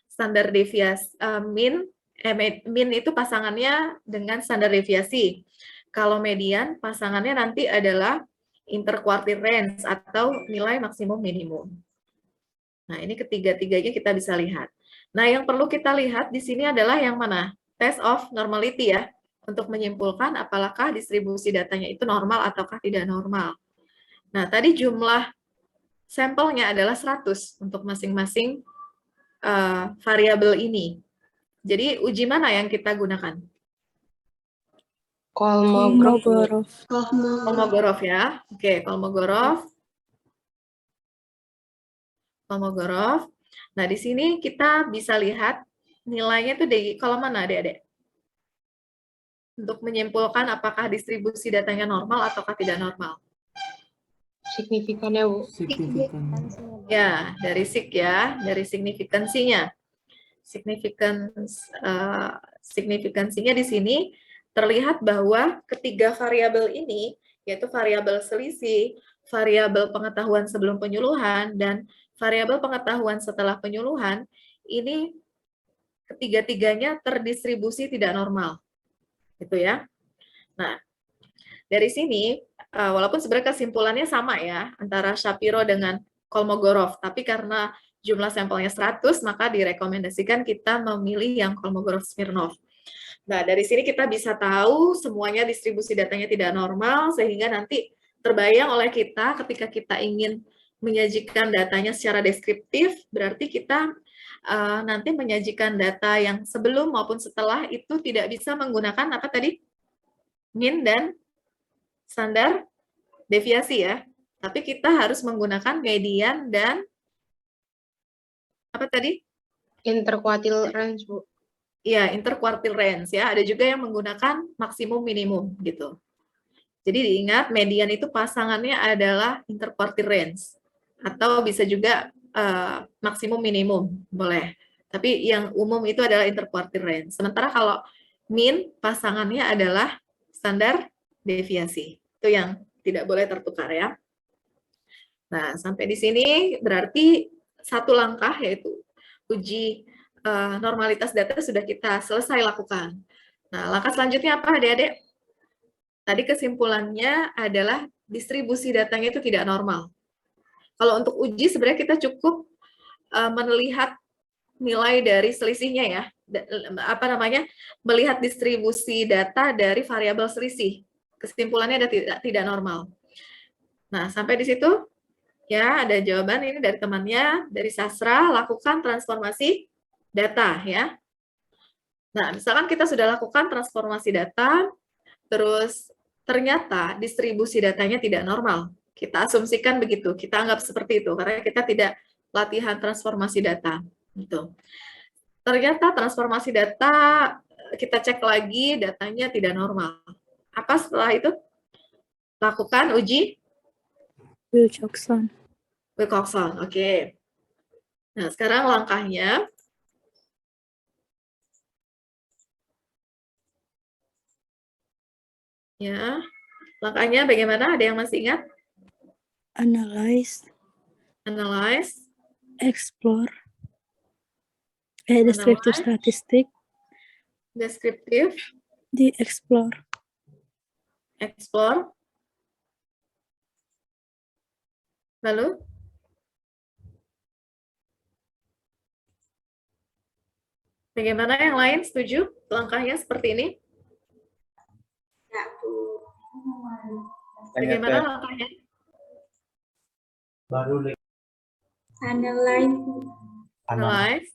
A: standar deviasi mean itu pasangannya dengan standar deviasi. Kalau median pasangannya nanti adalah interquartile range atau nilai maksimum minimum. Nah, ini ketiga-tiganya kita bisa lihat. Nah, yang perlu kita lihat di sini adalah yang mana? Test of normality ya, untuk menyimpulkan apakah distribusi datanya itu normal ataukah tidak normal. Nah, tadi jumlah sampelnya adalah 100 untuk masing-masing variabel ini. Jadi, uji mana yang kita gunakan?
G: Kolmogorov.
A: Kolmogorov ya. Oke, Kolmogorov. Nah, di sini kita bisa lihat nilainya itu di kolom mana, adik-adik? Untuk menyimpulkan apakah distribusi datanya normal ataukah tidak normal.
G: Signifikannya, Bu.
B: Signifikan.
A: Ya, dari sig ya, dari signifikansinya. Signifikansinya di sini terlihat bahwa ketiga variabel ini, yaitu variabel selisih, variabel pengetahuan sebelum penyuluhan, dan variabel pengetahuan setelah penyuluhan, ini ketiga-tiganya terdistribusi tidak normal. Gitu ya. Nah, dari sini, walaupun sebenarnya kesimpulannya sama ya, antara Shapiro dengan Kolmogorov, tapi karena jumlah sampelnya 100, maka direkomendasikan kita memilih yang Kolmogorov-Smirnov. Nah, dari sini kita bisa tahu semuanya distribusi datanya tidak normal, sehingga nanti terbayang oleh kita ketika kita ingin menyajikan datanya secara deskriptif, berarti kita nanti menyajikan data yang sebelum maupun setelah itu tidak bisa menggunakan apa tadi? Mean dan standar deviasi ya. Tapi kita harus menggunakan median dan apa tadi?
G: Interquartile range, Bu.
A: Iya, interquartile range ya. Ada juga yang menggunakan maksimum minimum gitu. Jadi diingat median itu pasangannya adalah interquartile range atau bisa juga maksimum minimum boleh. Tapi yang umum itu adalah interquartile range. Sementara kalau mean pasangannya adalah standar deviasi. Itu yang tidak boleh tertukar ya. Nah, sampai di sini berarti satu langkah yaitu uji normalitas data sudah kita selesai lakukan. Nah, langkah selanjutnya apa adik-adik? Tadi kesimpulannya adalah distribusi datanya itu tidak normal. Kalau untuk uji sebenarnya kita cukup melihat nilai dari selisihnya ya, melihat distribusi data dari variabel selisih. Kesimpulannya ada tidak normal. Nah, sampai di situ ya ada jawaban ini dari temannya, dari Sasra, lakukan transformasi data ya. Nah, misalkan kita sudah lakukan transformasi data, terus ternyata distribusi datanya tidak normal. Kita asumsikan begitu, kita anggap seperti itu, karena kita tidak latihan transformasi data. Gitu. Ternyata transformasi data, kita cek lagi, datanya tidak normal. Apa setelah itu? Lakukan uji
H: Wilcoxon.
A: Wilcoxon, oke. Nah, sekarang langkahnya, ya, langkahnya bagaimana? Ada yang masih ingat?
H: Analyze.
A: Analyze.
H: Explore. Descriptive statistic.
A: Descriptive.
H: Di explore.
A: Explore. Lalu? Bagaimana yang lain? Setuju? Langkahnya seperti ini? Bagaimana langkahnya? Analyze.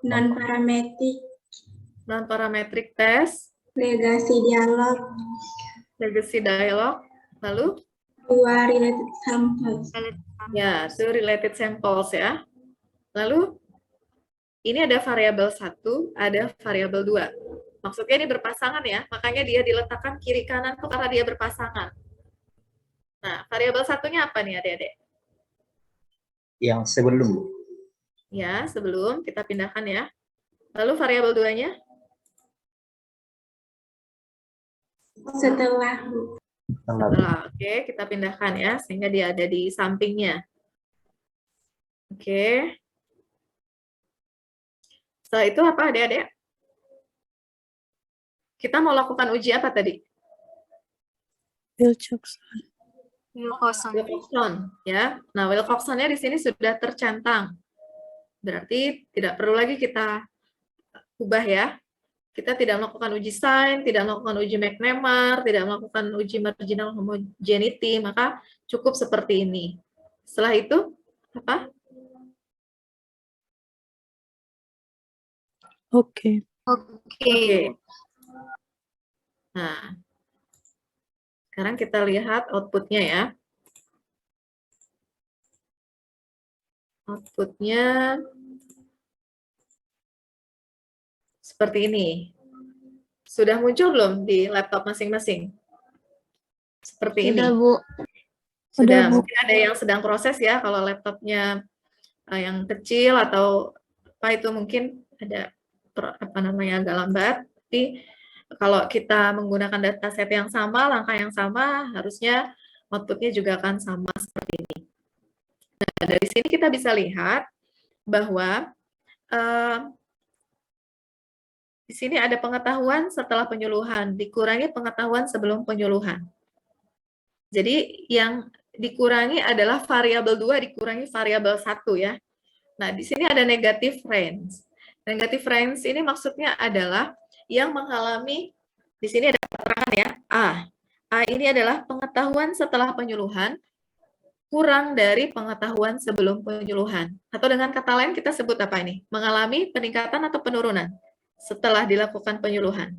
I: Non-parametric.
A: Non-parametric test.
I: Legacy dialog.
A: Legacy dialog. Lalu?
I: Dua related samples.
A: Ya, two related samples ya. Lalu? Ini ada variabel 1, ada variabel 2. Maksudnya ini berpasangan ya, makanya dia diletakkan kiri kanan tuh karena dia berpasangan. Nah, variabel satunya apa nih adik-adik?
J: Yang sebelum.
A: Ya, sebelum kita pindahkan ya. Lalu variabel 2-nya?
I: Setelah.
A: Setelah, oke, kita pindahkan ya, sehingga dia ada di sampingnya. Oke. Setelah itu apa adik-adik? Kita mau lakukan uji apa tadi?
H: Wilcoxon.
A: Wilcoxon, ya. Nah, Wilcoxonnya di sini sudah tercentang. Berarti tidak perlu lagi kita ubah ya. Kita tidak melakukan uji sign, tidak melakukan uji McNemar, tidak melakukan uji marginal homogeneity, maka cukup seperti ini. Setelah itu, apa?
H: Oke.
A: Nah, sekarang kita lihat outputnya ya. Outputnya seperti ini. Sudah muncul belum di laptop masing-masing? Seperti ini.
C: Sudah, Bu.
A: Sudah,
H: Bu.
A: mungkin ada yang sedang proses ya, kalau laptopnya yang kecil atau apa itu mungkin ada agak lambat. Tapi kalau kita menggunakan dataset yang sama, langkah yang sama, harusnya outputnya juga akan sama seperti ini. Nah, dari sini kita bisa lihat bahwa di sini ada pengetahuan setelah penyuluhan, dikurangi pengetahuan sebelum penyuluhan. Jadi yang dikurangi adalah variabel 2 dikurangi variabel 1 ya. Nah, di sini ada negative range. Negative range ini maksudnya adalah yang mengalami, di sini ada keterangan ya, A. A ini adalah pengetahuan setelah penyuluhan kurang dari pengetahuan sebelum penyuluhan. Atau dengan kata lain kita sebut apa ini? Mengalami peningkatan atau penurunan setelah dilakukan penyuluhan?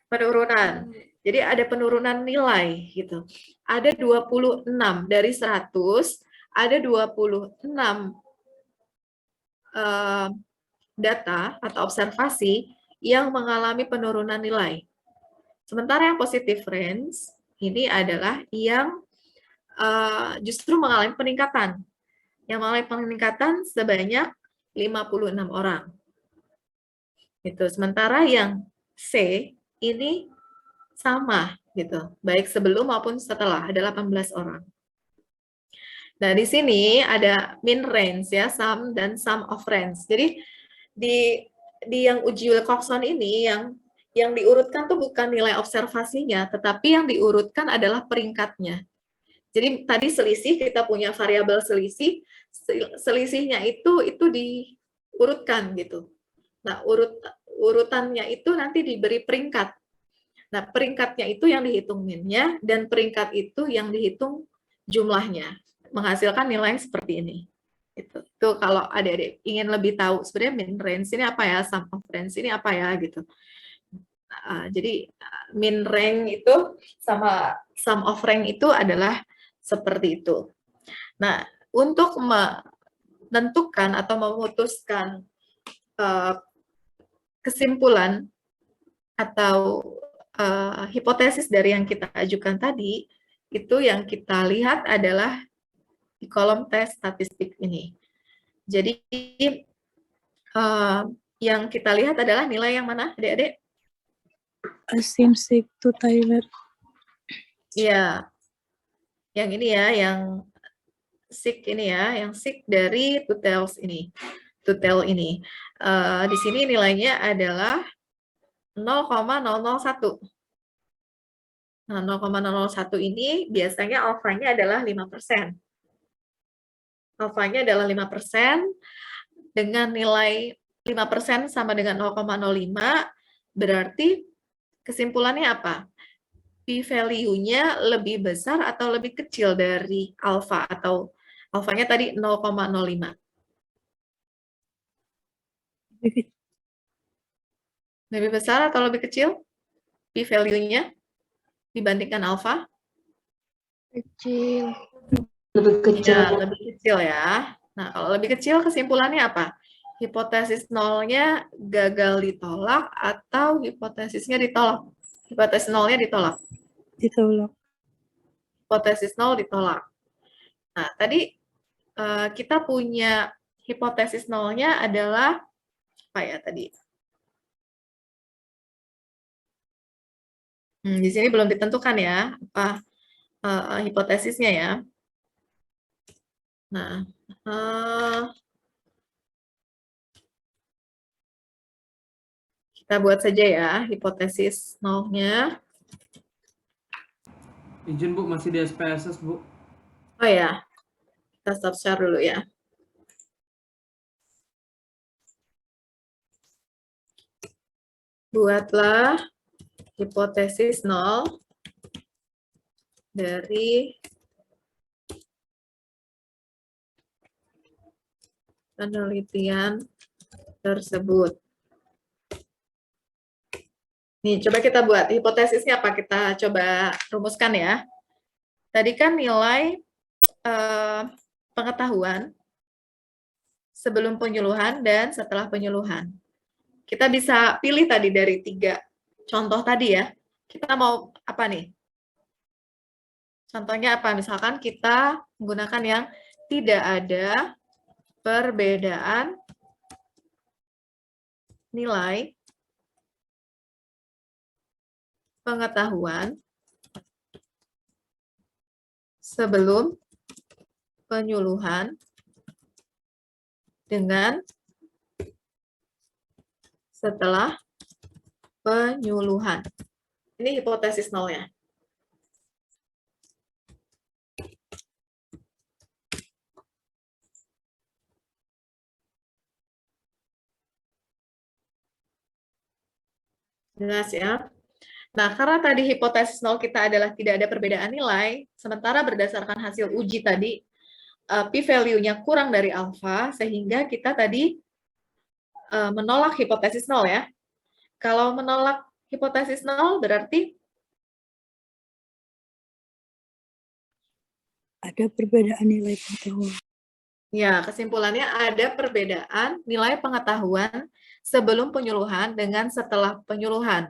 A: Penurunan. Jadi ada penurunan nilai gitu. Ada 26 dari 100, ada 26 data atau observasi yang mengalami penurunan nilai. Sementara yang positive range ini adalah yang justru mengalami peningkatan. Yang mengalami peningkatan sebanyak 56 orang. Gitu. Sementara yang C ini sama gitu, baik sebelum maupun setelah, ada 18 orang. Nah, di sini ada mean range ya, sum dan sum of range. Jadi di yang uji Wilcoxon ini yang diurutkan tuh bukan nilai observasinya, tetapi yang diurutkan adalah peringkatnya. Jadi tadi selisih, kita punya variabel selisih, selisihnya itu diurutkan gitu. Nah, urutannya itu nanti diberi peringkat. Nah, peringkatnya itu yang dihitung min-nya, dan peringkat itu yang dihitung jumlahnya, menghasilkan nilai yang seperti ini. Itu kalau adik-adik ingin lebih tahu sebenarnya min range ini apa ya, sum of range ini apa ya gitu. Jadi min rank itu sama sum of rank itu adalah seperti itu. Nah, untuk menentukan atau memutuskan kesimpulan atau hipotesis dari yang kita ajukan tadi, itu yang kita lihat adalah di kolom tes statistik ini. Jadi yang kita lihat adalah nilai yang mana, adik-adik?
H: Asim Sig to Tyler.
A: Iya, yang ini ya, yang sig ini ya, yang sig dari tutels ini, tutel ini. Di sini nilainya adalah 0,001. Nah, 0,001 ini biasanya alfanya adalah 5%. Alfanya adalah 5%, dengan nilai 5% sama dengan 0,05, berarti kesimpulannya apa? P-value-nya lebih besar atau lebih kecil dari alfa, atau alfanya tadi 0,05. Lebih besar atau lebih kecil P-value-nya dibandingkan alfa?
C: Kecil.
G: Lebih kecil.
A: Ya, lebih kecil ya. Nah, kalau lebih kecil kesimpulannya apa? Hipotesis nolnya gagal ditolak atau hipotesisnya ditolak? Hipotesis nolnya ditolak.
H: Ditolak.
A: Hipotesis nol ditolak. Nah, tadi kita punya hipotesis nolnya adalah apa ya tadi? Di sini belum ditentukan ya, apa hipotesisnya ya. Nah, kita buat saja ya hipotesis nolnya.
B: Izin Bu, masih di SPSS Bu.
A: Oh ya, kita stop share dulu ya. Buatlah hipotesis nol dari penelitian tersebut. Nih, coba kita buat hipotesisnya apa? Kita coba rumuskan ya. Tadi kan nilai pengetahuan sebelum penyuluhan dan setelah penyuluhan. Kita bisa pilih tadi dari 3 contoh tadi ya. Kita mau apa nih? Contohnya apa? Misalkan kita menggunakan yang tidak ada perbedaan nilai pengetahuan sebelum penyuluhan dengan setelah penyuluhan. Ini hipotesis nolnya. Jelas ya? Nah, karena tadi hipotesis nol kita adalah tidak ada perbedaan nilai, sementara berdasarkan hasil uji tadi, p-value-nya kurang dari alfa, sehingga kita tadi menolak hipotesis nol ya. Kalau menolak hipotesis nol berarti
H: Ada perbedaan nilai pengetahuan.
A: ya, kesimpulannya ada perbedaan nilai pengetahuan sebelum penyuluhan dengan setelah penyuluhan.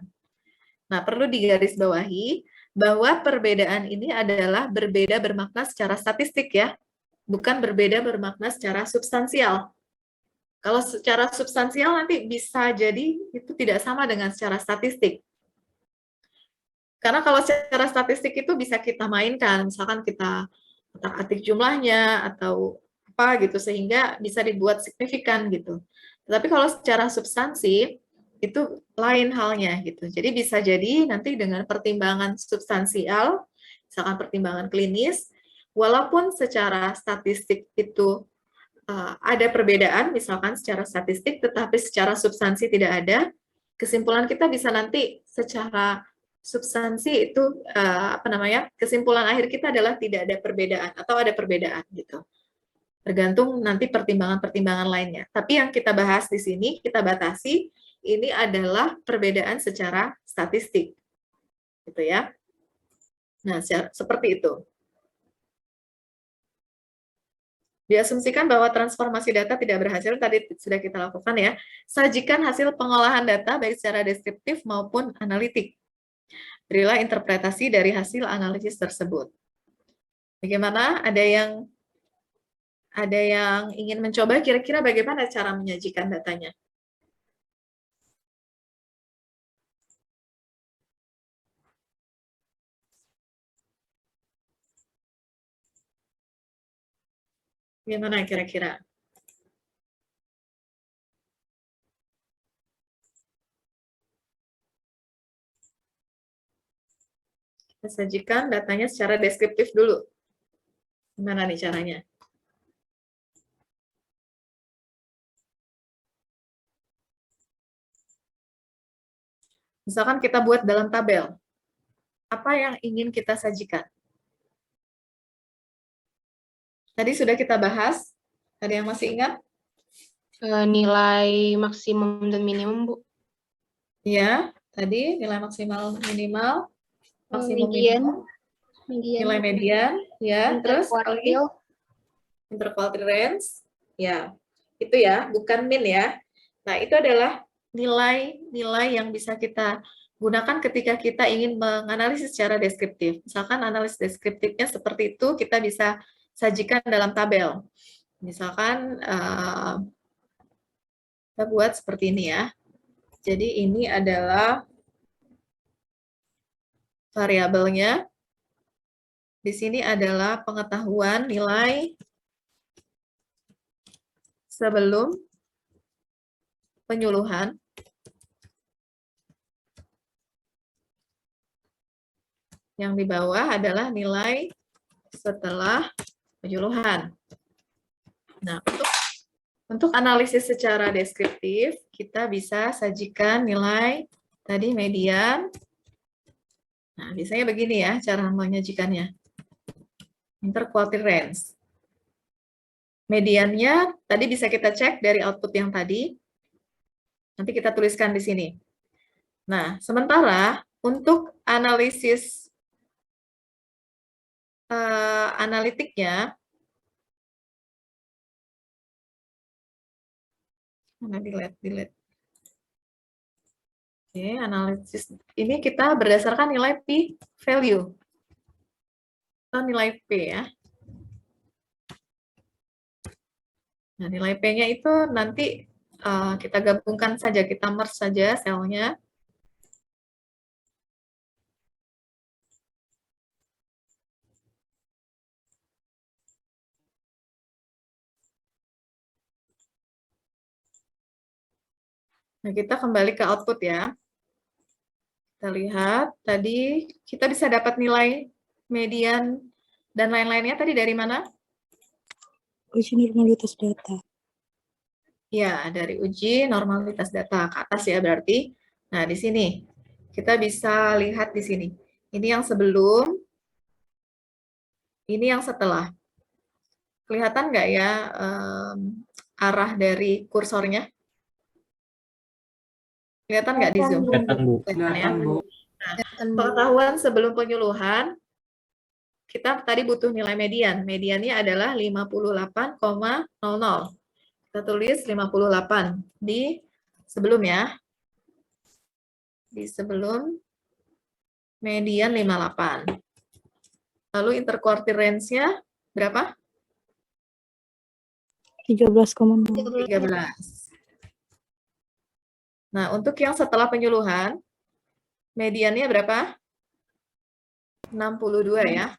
A: Nah, perlu digarisbawahi bahwa perbedaan ini adalah berbeda bermakna secara statistik ya, bukan berbeda bermakna secara substansial. Kalau secara substansial nanti bisa jadi itu tidak sama dengan secara statistik. Karena kalau secara statistik itu bisa kita mainkan, misalkan kita otak-atik jumlahnya atau apa gitu, sehingga bisa dibuat signifikan gitu. Tetapi kalau secara substansi, itu lain halnya gitu. Jadi bisa jadi nanti dengan pertimbangan substansial, misalkan pertimbangan klinis, walaupun secara statistik itu ada perbedaan, misalkan secara statistik, tetapi secara substansi tidak ada, kesimpulan kita bisa nanti secara substansi itu kesimpulan akhir kita adalah tidak ada perbedaan atau ada perbedaan gitu. Tergantung nanti pertimbangan-pertimbangan lainnya. Tapi yang kita bahas di sini, kita batasi, ini adalah perbedaan secara statistik. Gitu ya. Nah, seperti itu. Diasumsikan bahwa transformasi data tidak berhasil, tadi sudah kita lakukan ya. Sajikan hasil pengolahan data baik secara deskriptif maupun analitik. Berilah interpretasi dari hasil analisis tersebut. Bagaimana? Ada yang ingin mencoba, kira-kira bagaimana cara menyajikan datanya? Gimana kira-kira? Kita sajikan datanya secara deskriptif dulu. Gimana nih caranya? Misalkan kita buat dalam tabel. Apa yang ingin kita sajikan? Tadi sudah kita bahas. Ada yang masih ingat?
G: Nilai maksimum dan minimum, Bu.
A: Ya, tadi nilai maksimal minimal, maksimum
E: Median.
A: minimum, nilai median, ya, terus interquartile range, ya, itu ya, bukan min ya. Nah, itu adalah nilai-nilai yang bisa kita gunakan ketika kita ingin menganalisis secara deskriptif. Misalkan analisis deskriptifnya seperti itu, kita bisa sajikan dalam tabel. Misalkan kita buat seperti ini ya. Jadi ini adalah variabelnya. Di sini adalah pengetahuan nilai sebelum penyuluhan. Yang di bawah adalah nilai setelah penyuluhan. Nah, untuk analisis secara deskriptif, kita bisa sajikan nilai tadi median. Nah, biasanya begini ya cara menyajikannya. Interquartile range. Mediannya tadi bisa kita cek dari output yang tadi. Nanti kita tuliskan di sini. Nah, sementara untuk analisis analitiknya, mana delete. Oke, analisis ini kita berdasarkan nilai P value atau nilai P ya. Nah, nilai P-nya itu nanti kita gabungkan saja, kita merge saja selnya. Nah, kita kembali ke output ya. Kita lihat, tadi kita bisa dapat nilai median dan lain-lainnya tadi dari mana?
H: Uji normalitas data.
A: Ya, dari uji normalitas data ke atas ya berarti. Nah, di sini kita bisa lihat di sini. Ini yang sebelum, ini yang setelah. Kelihatan nggak ya arah dari kursornya? Kelihatan nggak di Zoom?
J: Kelihatan, Bu.
B: Kelihatan, Bu.
A: Nah, pengetahuan sebelum penyuluhan, kita tadi butuh nilai median. Mediannya adalah 58,00. Kita tulis 58 di sebelum ya. Di sebelum median 58. Lalu interquartile range-nya berapa?
H: 13,0.
A: 13. Nah, untuk yang setelah penyuluhan, mediannya berapa? 62 ya.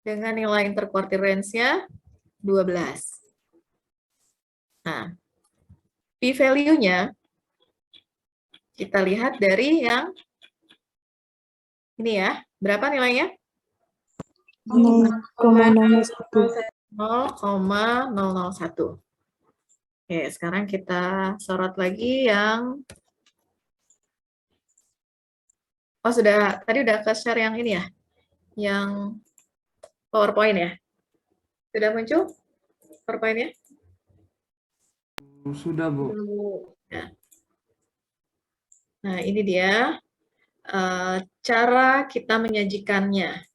A: Dengan nilai interquartile range-nya 12. Nah, p-value-nya kita lihat dari yang ini ya. Berapa nilainya?
H: 0,001.
A: 0,001. Oke, sekarang kita sorot lagi yang tadi udah ke share yang ini ya, yang PowerPoint ya. Sudah muncul PowerPoint-nya?
B: Sudah, Bu.
A: Ya. Nah, ini dia cara kita menyajikannya.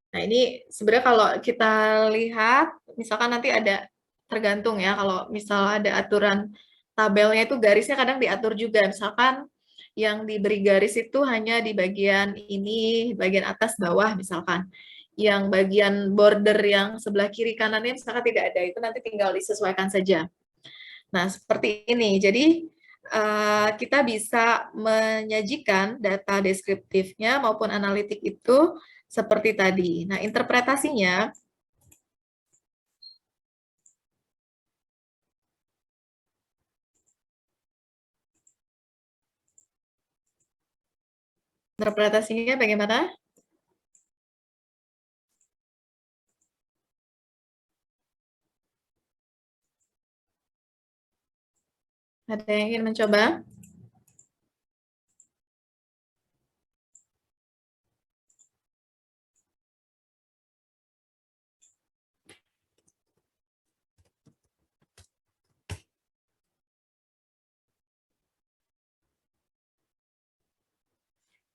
A: Nah, ini sebenarnya kalau kita lihat, misalkan nanti ada, tergantung ya, kalau misal ada aturan tabelnya itu garisnya kadang diatur juga. Misalkan yang diberi garis itu hanya di bagian ini, bagian atas bawah misalkan. Yang bagian border yang sebelah kiri kanannya misalkan tidak ada, itu nanti tinggal disesuaikan saja. Nah, seperti ini. Jadi, kita bisa menyajikan data deskriptifnya maupun analitik itu seperti tadi. Nah, interpretasinya bagaimana? Ada yang ingin mencoba?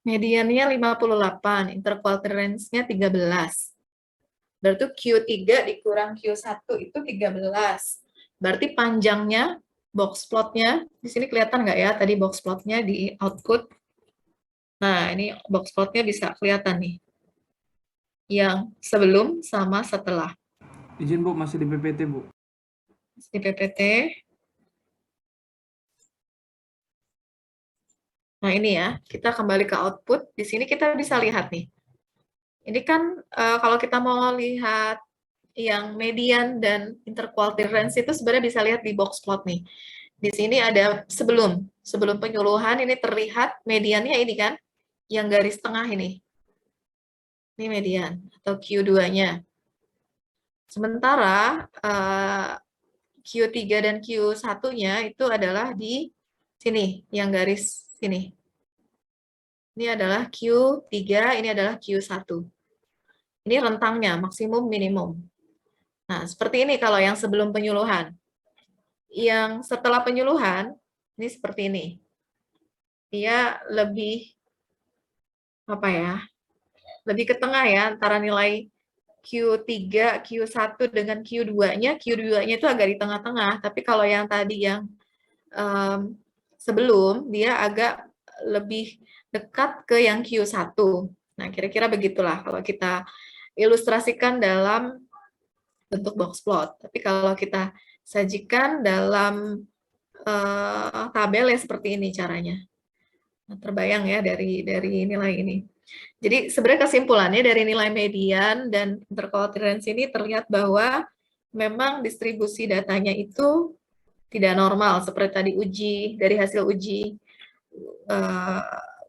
A: Mediannya 58, interquartile-nya 13. Berarti Q3 dikurang Q1 itu 13. Berarti panjangnya, box plotnya, di sini kelihatan nggak ya tadi box plotnya di output? Nah, ini box plotnya bisa kelihatan nih. Yang sebelum sama setelah.
B: Izin, Bu, masih di PPT, Bu.
A: Di PPT. Nah, ini ya, kita kembali ke output. Di sini kita bisa lihat nih. Ini kan kalau kita mau lihat yang median dan interquartile range itu sebenarnya bisa lihat di box plot nih. Di sini ada sebelum penyuluhan ini terlihat mediannya ini kan, yang garis tengah ini. Ini median atau Q2-nya. Sementara Q3 dan Q1-nya itu adalah di sini, yang garis sini. Ini adalah Q3, ini adalah Q1. Ini rentangnya, maksimum, minimum. Nah, seperti ini kalau yang sebelum penyuluhan. Yang setelah penyuluhan, ini seperti ini. Dia lebih, apa ya, lebih ke tengah ya, antara nilai Q3, Q1 dengan Q2-nya. Q2-nya itu agak di tengah-tengah, tapi kalau yang tadi yang sebelum, dia agak lebih dekat ke yang Q1. Nah, kira-kira begitulah kalau kita ilustrasikan dalam bentuk box plot. Tapi kalau kita sajikan dalam tabel ya seperti ini caranya. Nah, terbayang ya dari nilai ini. Jadi sebenarnya kesimpulannya dari nilai median dan interquartile range ini terlihat bahwa memang distribusi datanya itu tidak normal seperti tadi dari hasil uji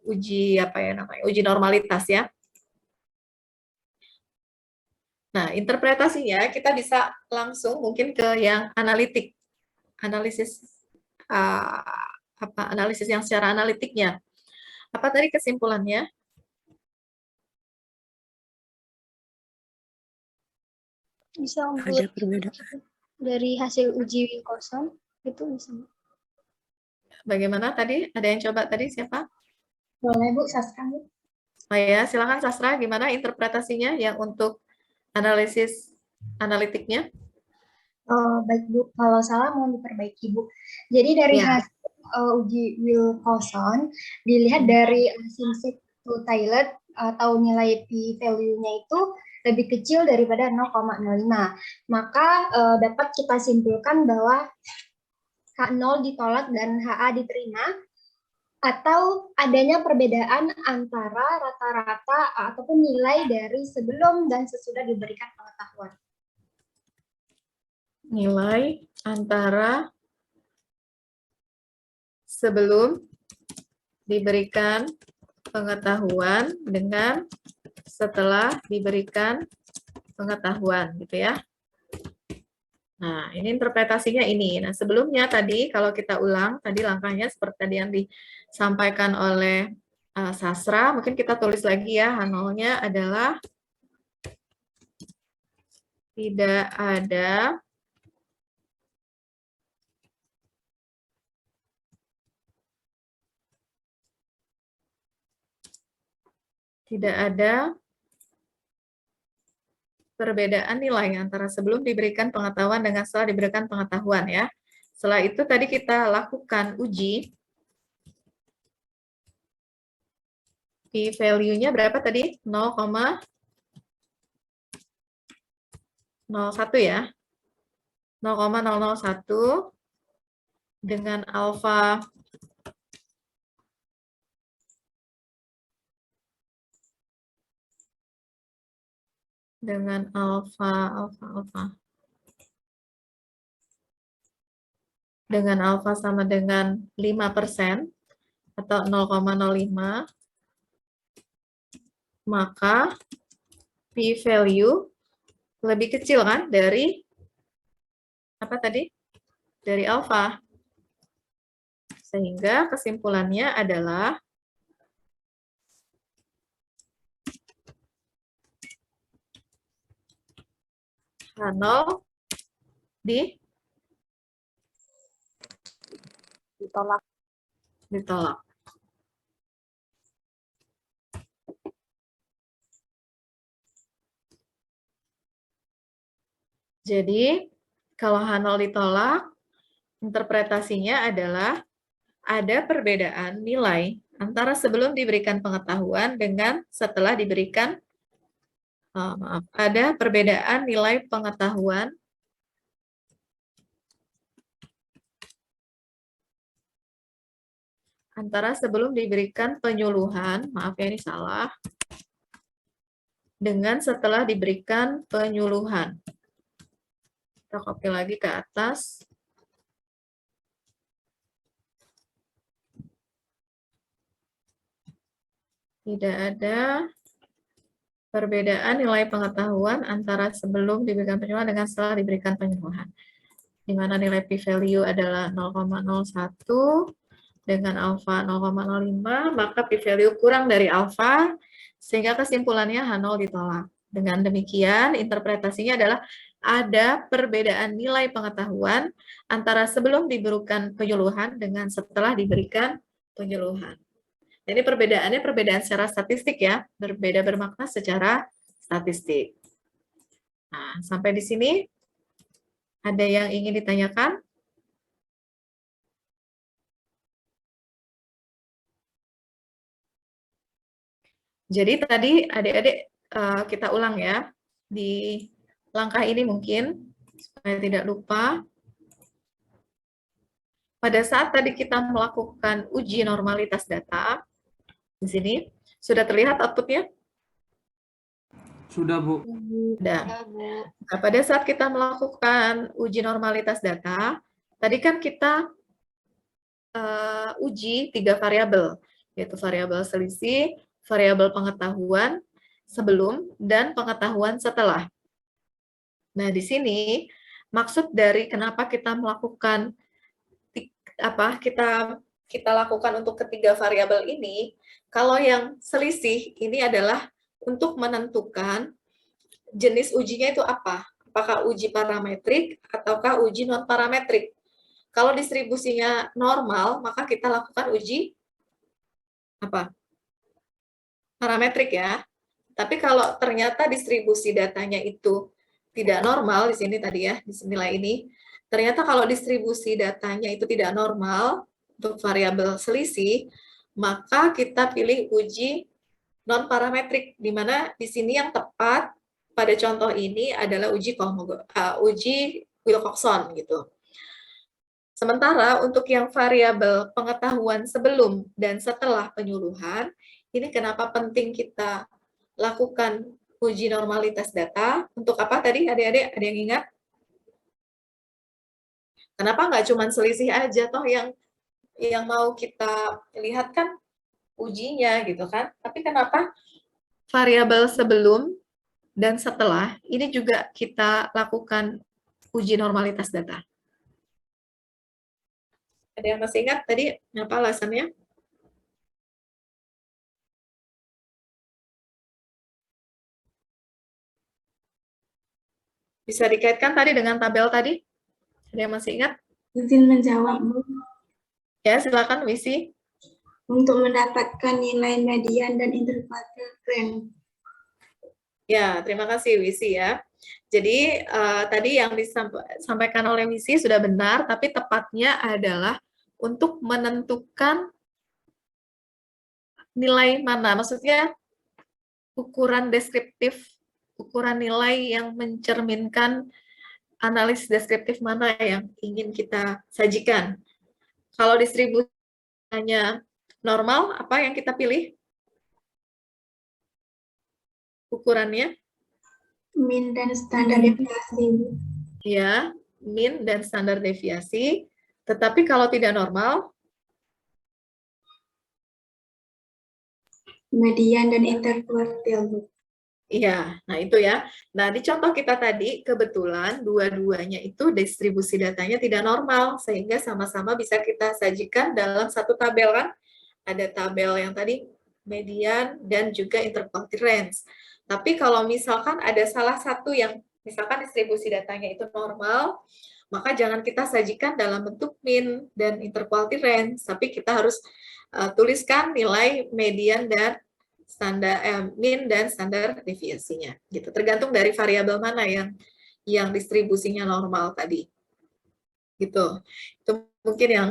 A: uji normalitas ya. Nah, interpretasinya kita bisa langsung mungkin ke yang analitik. Analisis analisis yang secara analitiknya. Apa tadi kesimpulannya?
E: Bisa
H: Ada perbedaan.
E: dari hasil uji Wilcoxon itu bisa.
A: Bagaimana tadi? Ada yang coba tadi siapa?
I: Boleh, Bu, Sastra, Bu.
A: Oh ya, silakan Sastra, gimana interpretasinya yang untuk analisis analitiknya?
K: Oh, baik, Bu. Kalau salah mohon diperbaiki, Bu. Jadi dari hasil uji Wilcoxon, dilihat dari Simpson to Taylor atau nilai p-value-nya itu lebih kecil daripada 0,05. Maka dapat kita simpulkan bahwa H0 ditolak dan HA diterima, atau adanya perbedaan antara rata-rata ataupun nilai dari sebelum dan sesudah diberikan pengetahuan.
A: Nilai antara sebelum diberikan pengetahuan dengan setelah diberikan pengetahuan gitu ya. Nah, ini interpretasinya ini. Nah, sebelumnya tadi kalau kita ulang, tadi langkahnya seperti tadi yang disampaikan oleh Sasra, mungkin kita tulis lagi ya, H0-nya adalah tidak ada perbedaan nilai antara sebelum diberikan pengetahuan dengan setelah diberikan pengetahuan ya. Setelah itu tadi kita lakukan uji. P-value-nya berapa tadi? 0,01 ya. 0,001 dengan alfa dengan alfa sama dengan 5% atau 0,05, maka p-value lebih kecil kan dari apa tadi? Dari alfa. Sehingga kesimpulannya adalah H0 ditolak. Jadi, kalau H0 ditolak, interpretasinya adalah ada perbedaan nilai antara sebelum diberikan pengetahuan dengan setelah diberikan, ada perbedaan nilai pengetahuan antara sebelum diberikan penyuluhan, maaf ya ini salah, dengan setelah diberikan penyuluhan. Kita copy lagi ke atas. Tidak ada perbedaan nilai pengetahuan antara sebelum diberikan penyuluhan dengan setelah diberikan penyuluhan. Di mana nilai p-value adalah 0,01 dengan alfa 0,05, maka p-value kurang dari alfa, sehingga kesimpulannya H0 ditolak. Dengan demikian, interpretasinya adalah ada perbedaan nilai pengetahuan antara sebelum diberikan penyuluhan dengan setelah diberikan penyuluhan. Jadi perbedaannya perbedaan secara statistik ya, berbeda bermakna secara statistik. Nah, sampai di sini ada yang ingin ditanyakan? Jadi tadi adik-adik kita ulang ya, di langkah ini mungkin, supaya tidak lupa. Pada saat tadi kita melakukan uji normalitas data, di sini, sudah terlihat outputnya?
B: Sudah, Bu.
A: Sudah. Nah, pada saat kita melakukan uji normalitas data, tadi kan kita uji 3 variabel, yaitu variabel selisih, variabel pengetahuan sebelum, dan pengetahuan setelah. Nah, di sini maksud dari kenapa kita melakukan kita lakukan untuk ketiga variabel ini, kalau yang selisih ini adalah untuk menentukan jenis ujinya itu apa. Apakah uji parametrik ataukah uji non parametrik. Kalau distribusinya normal, maka kita lakukan uji apa? Parametrik ya. Tapi kalau ternyata distribusi datanya itu tidak normal, di sini tadi ya, di nilai ini, ternyata kalau distribusi datanya itu tidak normal untuk variabel selisih, maka kita pilih uji non parametrik, di mana di sini yang tepat pada contoh ini adalah uji Wilcoxon gitu. Sementara untuk yang variabel pengetahuan sebelum dan setelah penyuluhan, ini kenapa penting kita lakukan uji normalitas data? Untuk apa tadi adik-adik? Ada yang ingat? Kenapa nggak cuma selisih aja, toh yang mau kita lihat kan ujinya gitu kan? Tapi kenapa variabel sebelum dan setelah, ini juga kita lakukan uji normalitas data. Ada yang masih ingat tadi apa alasannya? Bisa dikaitkan tadi dengan tabel tadi? Ada yang masih ingat?
H: Izin menjawab, Bu.
A: Ya, silakan Wisi.
H: Untuk mendapatkan nilai median dan interquartile trend.
A: Ya, terima kasih Wisi ya. Jadi tadi yang disampaikan oleh Wisi sudah benar, tapi tepatnya adalah untuk menentukan nilai mana. Maksudnya ukuran deskriptif, ukuran nilai yang mencerminkan analisis deskriptif mana yang ingin kita sajikan. Kalau distribusinya normal, apa yang kita pilih? Ukurannya?
H: Min dan standar deviasi.
A: Ya, min dan standar deviasi. Tetapi kalau tidak normal,
H: Median dan interquartile, Bu.
A: iya, nah itu ya. Nah, di contoh kita tadi, kebetulan dua-duanya itu distribusi datanya tidak normal, sehingga sama-sama bisa kita sajikan dalam satu tabel kan. Ada tabel yang tadi median dan juga interquartile range. Tapi kalau misalkan ada salah satu yang misalkan distribusi datanya itu normal, maka jangan kita sajikan dalam bentuk min dan interquartile range, tapi kita harus tuliskan nilai median dan standar min dan standar deviasinya gitu. Tergantung dari variabel mana yang distribusinya normal tadi. Gitu. Itu mungkin yang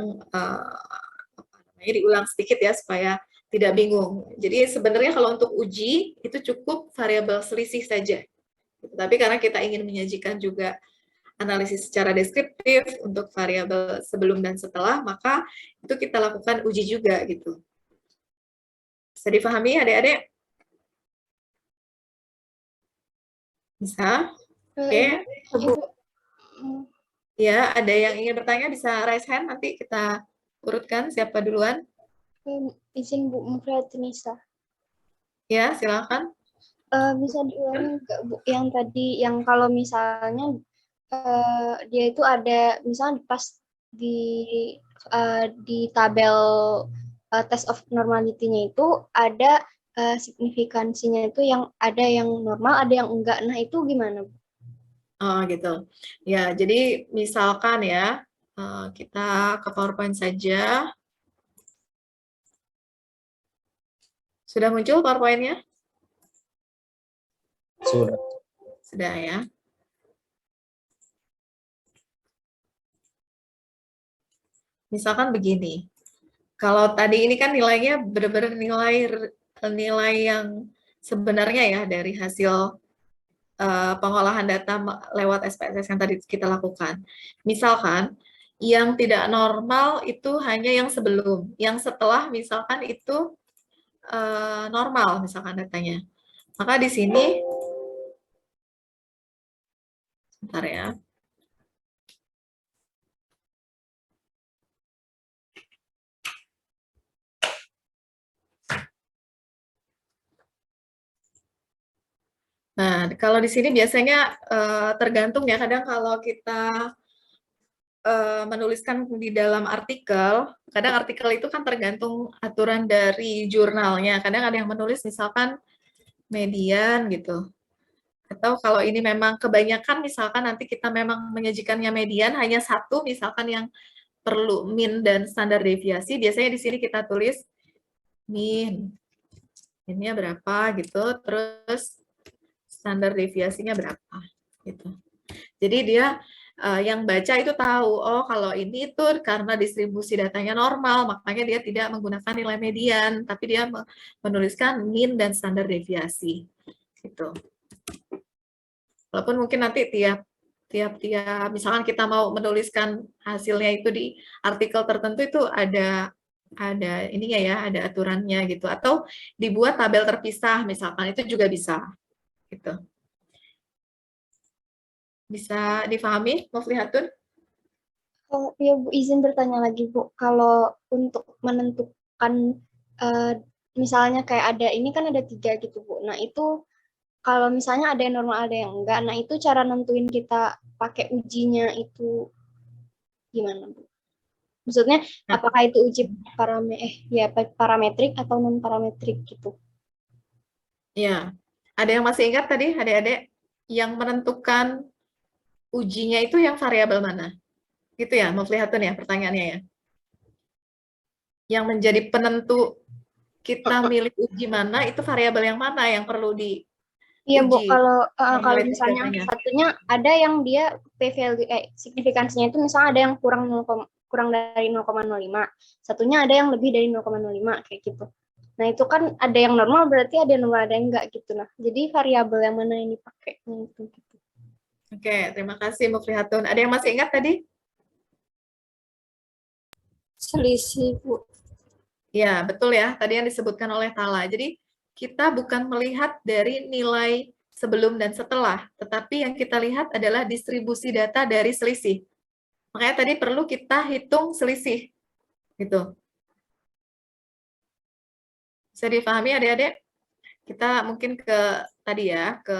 A: diulang sedikit ya supaya tidak bingung. Jadi sebenarnya kalau untuk uji itu cukup variabel selisih saja. Tapi karena kita ingin menyajikan juga analisis secara deskriptif untuk variabel sebelum dan setelah, maka itu kita lakukan uji juga gitu. Bisa dipahami adik-adik? Bisa? Oke. Ya, ada yang ingin bertanya bisa raise hand, nanti kita urutkan siapa duluan.
E: Izin Bu Mufriyatunisa.
A: Ya, silakan.
E: Bisa diulangi nggak Bu yang tadi yang kalau misalnya dia itu ada misalnya pas di tabel test of normality-nya itu ada signifikansinya itu yang ada yang normal, ada yang enggak. Nah, itu gimana, Bu?
A: Oh, gitu. Ya, jadi misalkan ya, kita ke PowerPoint saja. Sudah muncul PowerPoint-nya?
J: Sudah.
A: Sudah ya. Misalkan begini. Kalau tadi ini kan nilainya benar-benar nilai yang sebenarnya ya dari hasil pengolahan data lewat SPSS yang tadi kita lakukan. Misalkan yang tidak normal itu hanya yang sebelum, yang setelah misalkan itu normal misalkan datanya. Maka di sini, sebentar ya. Nah, kalau di sini biasanya tergantung ya, kadang kalau kita menuliskan di dalam artikel, kadang artikel itu kan tergantung aturan dari jurnalnya. Kadang ada yang menulis misalkan median gitu. Atau kalau ini memang kebanyakan misalkan nanti kita memang menyajikannya median, hanya satu misalkan yang perlu min dan standar deviasi, biasanya di sini kita tulis min. Minnya berapa gitu, terus standar deviasinya berapa gitu. Jadi dia yang baca itu tahu, oh kalau ini tuh karena distribusi datanya normal, makanya dia tidak menggunakan nilai median, tapi dia menuliskan min dan standar deviasi. Gitu. Walaupun mungkin nanti tiap misalkan kita mau menuliskan hasilnya itu di artikel tertentu itu ada ininya ya, ada aturannya gitu, atau dibuat tabel terpisah misalkan, itu juga bisa gitu. Bisa difahami, Muflihatun?
E: Oh, ya Bu, izin bertanya lagi Bu, kalau untuk menentukan misalnya kayak ada ini kan ada 3 gitu Bu. Nah, itu kalau misalnya ada yang normal, ada yang enggak, nah itu cara nentuin kita pakai ujinya itu gimana, Bu? Maksudnya, apakah itu uji parametrik atau non parametrik gitu?
A: Ya, ada yang masih ingat tadi, adik-adik, yang menentukan ujinya itu yang variabel mana? Gitu ya, Muflihatun ya pertanyaannya ya. Yang menjadi penentu kita milih uji mana, itu variabel yang mana yang perlu diuji?
E: Iya, Bu, kalau misalnya
A: datanya.
E: satunya ada yang dia p-value signifikansinya itu misalnya ada yang kurang dari 0,05, satunya ada yang lebih dari 0,05 kayak gitu. Nah, itu kan ada yang normal berarti ada yang normal, ada yang enggak gitu. Nah, jadi variabel yang mana yang dipakai gitu.
A: Oke, terima kasih Muflihatun. Ada yang masih ingat tadi?
E: Selisih, Bu.
A: Ya, betul ya. Tadi yang disebutkan oleh Tala. Jadi, kita bukan melihat dari nilai sebelum dan setelah, tetapi yang kita lihat adalah distribusi data dari selisih. Makanya tadi perlu kita hitung selisih. Gitu. Bisa dipahami adik-adik? Kita mungkin ke tadi ya, ke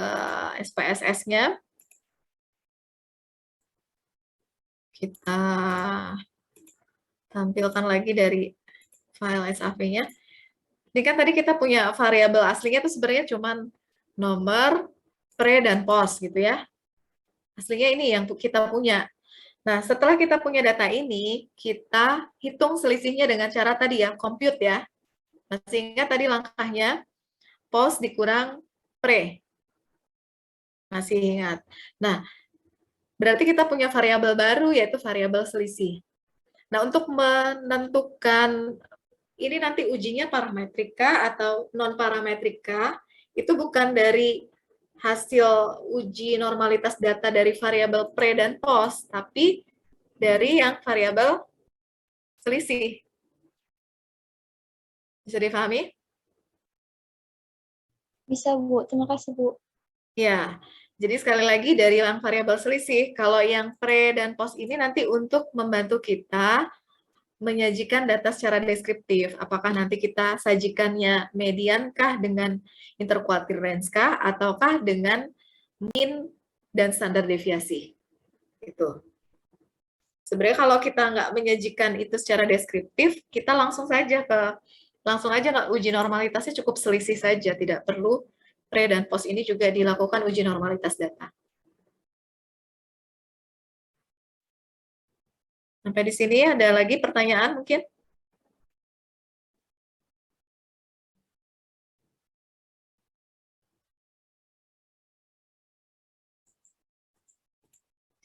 A: SPSS-nya. Kita tampilkan lagi dari file SAV-nya. Ini kan tadi kita punya variabel aslinya itu sebenarnya cuma nomor, pre, dan post gitu ya. Aslinya ini yang kita punya. Nah, setelah kita punya data ini, kita hitung selisihnya dengan cara tadi ya, compute ya. Masih ingat tadi langkahnya? Post dikurang pre. Masih ingat. Nah, berarti kita punya variabel baru yaitu variabel selisih. Nah, untuk menentukan ini nanti ujinya parametrika atau non parametrika, itu bukan dari hasil uji normalitas data dari variabel pre dan post, tapi dari yang variabel selisih. Bisa dipahami?
E: Bisa, Bu. Terima kasih, Bu.
A: Ya, jadi sekali lagi dari yang variabel selisih, kalau yang pre dan post ini nanti untuk membantu kita menyajikan data secara deskriptif. Apakah nanti kita sajikannya median kah dengan interquartile range kah, ataukah dengan mean dan standar deviasi. Itu. Sebenarnya kalau kita nggak menyajikan itu secara deskriptif, kita langsung aja uji normalitasnya cukup selisih saja, tidak perlu pre dan post ini juga dilakukan uji normalitas data. Sampai di sini ada lagi pertanyaan mungkin?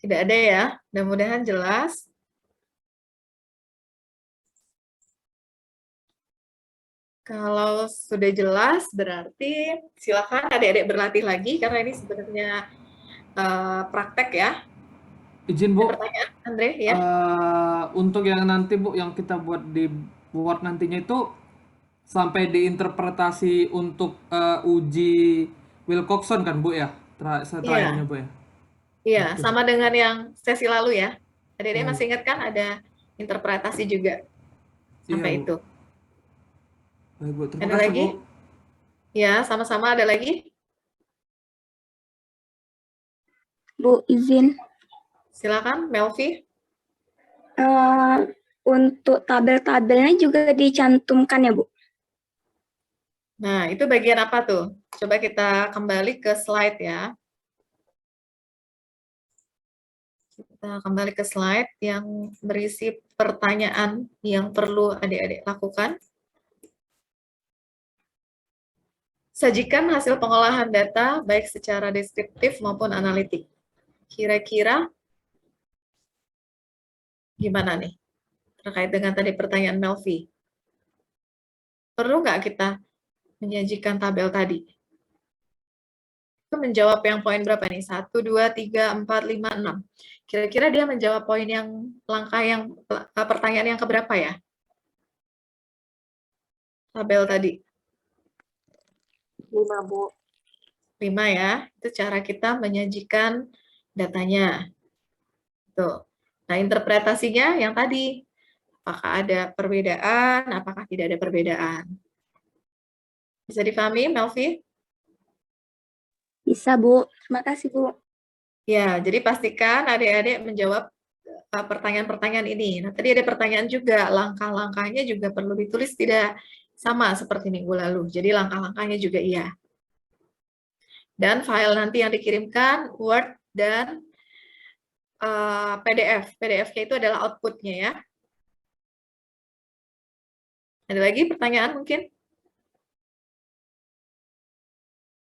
A: Tidak ada ya, mudah-mudahan jelas. Kalau sudah jelas, berarti silakan adik-adik berlatih lagi, karena ini sebenarnya praktek ya.
B: Izin Bu,
A: pertanyaan, Andre, ya.
B: Untuk yang nanti Bu, yang kita buat di Word nantinya itu sampai diinterpretasi untuk uji Wilcoxon kan Bu ya, setelah ininya Bu ya?
A: Iya,
B: Oke.
A: sama dengan yang sesi lalu ya. Adik-adik masih ingat kan ada interpretasi juga sampai
B: Iya, Bu.
A: itu.
B: Baik, Bu. Terima
A: Ada
B: kasih,
A: lagi?
B: Bu.
A: Ya, sama-sama ada lagi?
C: Bu, izin.
A: Silakan, Melvi.
C: Untuk tabel-tabelnya juga dicantumkan ya, Bu?
A: Nah, itu bagian apa tuh? Coba kita kembali ke slide ya. Kita kembali ke slide yang berisi pertanyaan yang perlu adik-adik lakukan. Sajikan hasil pengolahan data baik secara deskriptif maupun analitik. Kira-kira gimana nih terkait dengan tadi pertanyaan Melvi? Perlu nggak kita menyajikan tabel tadi? Itu menjawab yang poin berapa nih? 1, 2, 3, 4, 5, 6. Kira-kira dia menjawab poin yang pertanyaan yang keberapa ya? Tabel tadi.
C: 5, Bu.
A: 5 ya. Itu cara kita menyajikan datanya. Tuh. Nah, interpretasinya yang tadi. Apakah ada perbedaan, apakah tidak ada perbedaan. Bisa dipahami, Melvi?
L: Bisa, Bu. Terima kasih, Bu.
A: Ya, jadi pastikan adik-adik menjawab pertanyaan-pertanyaan ini. Nah, tadi ada pertanyaan juga, langkah-langkahnya juga perlu ditulis tidak sama seperti minggu lalu. Jadi langkah-langkahnya juga iya. Dan file nanti yang dikirimkan Word dan PDF. PDF-nya itu adalah output-nya ya. Ada lagi pertanyaan mungkin?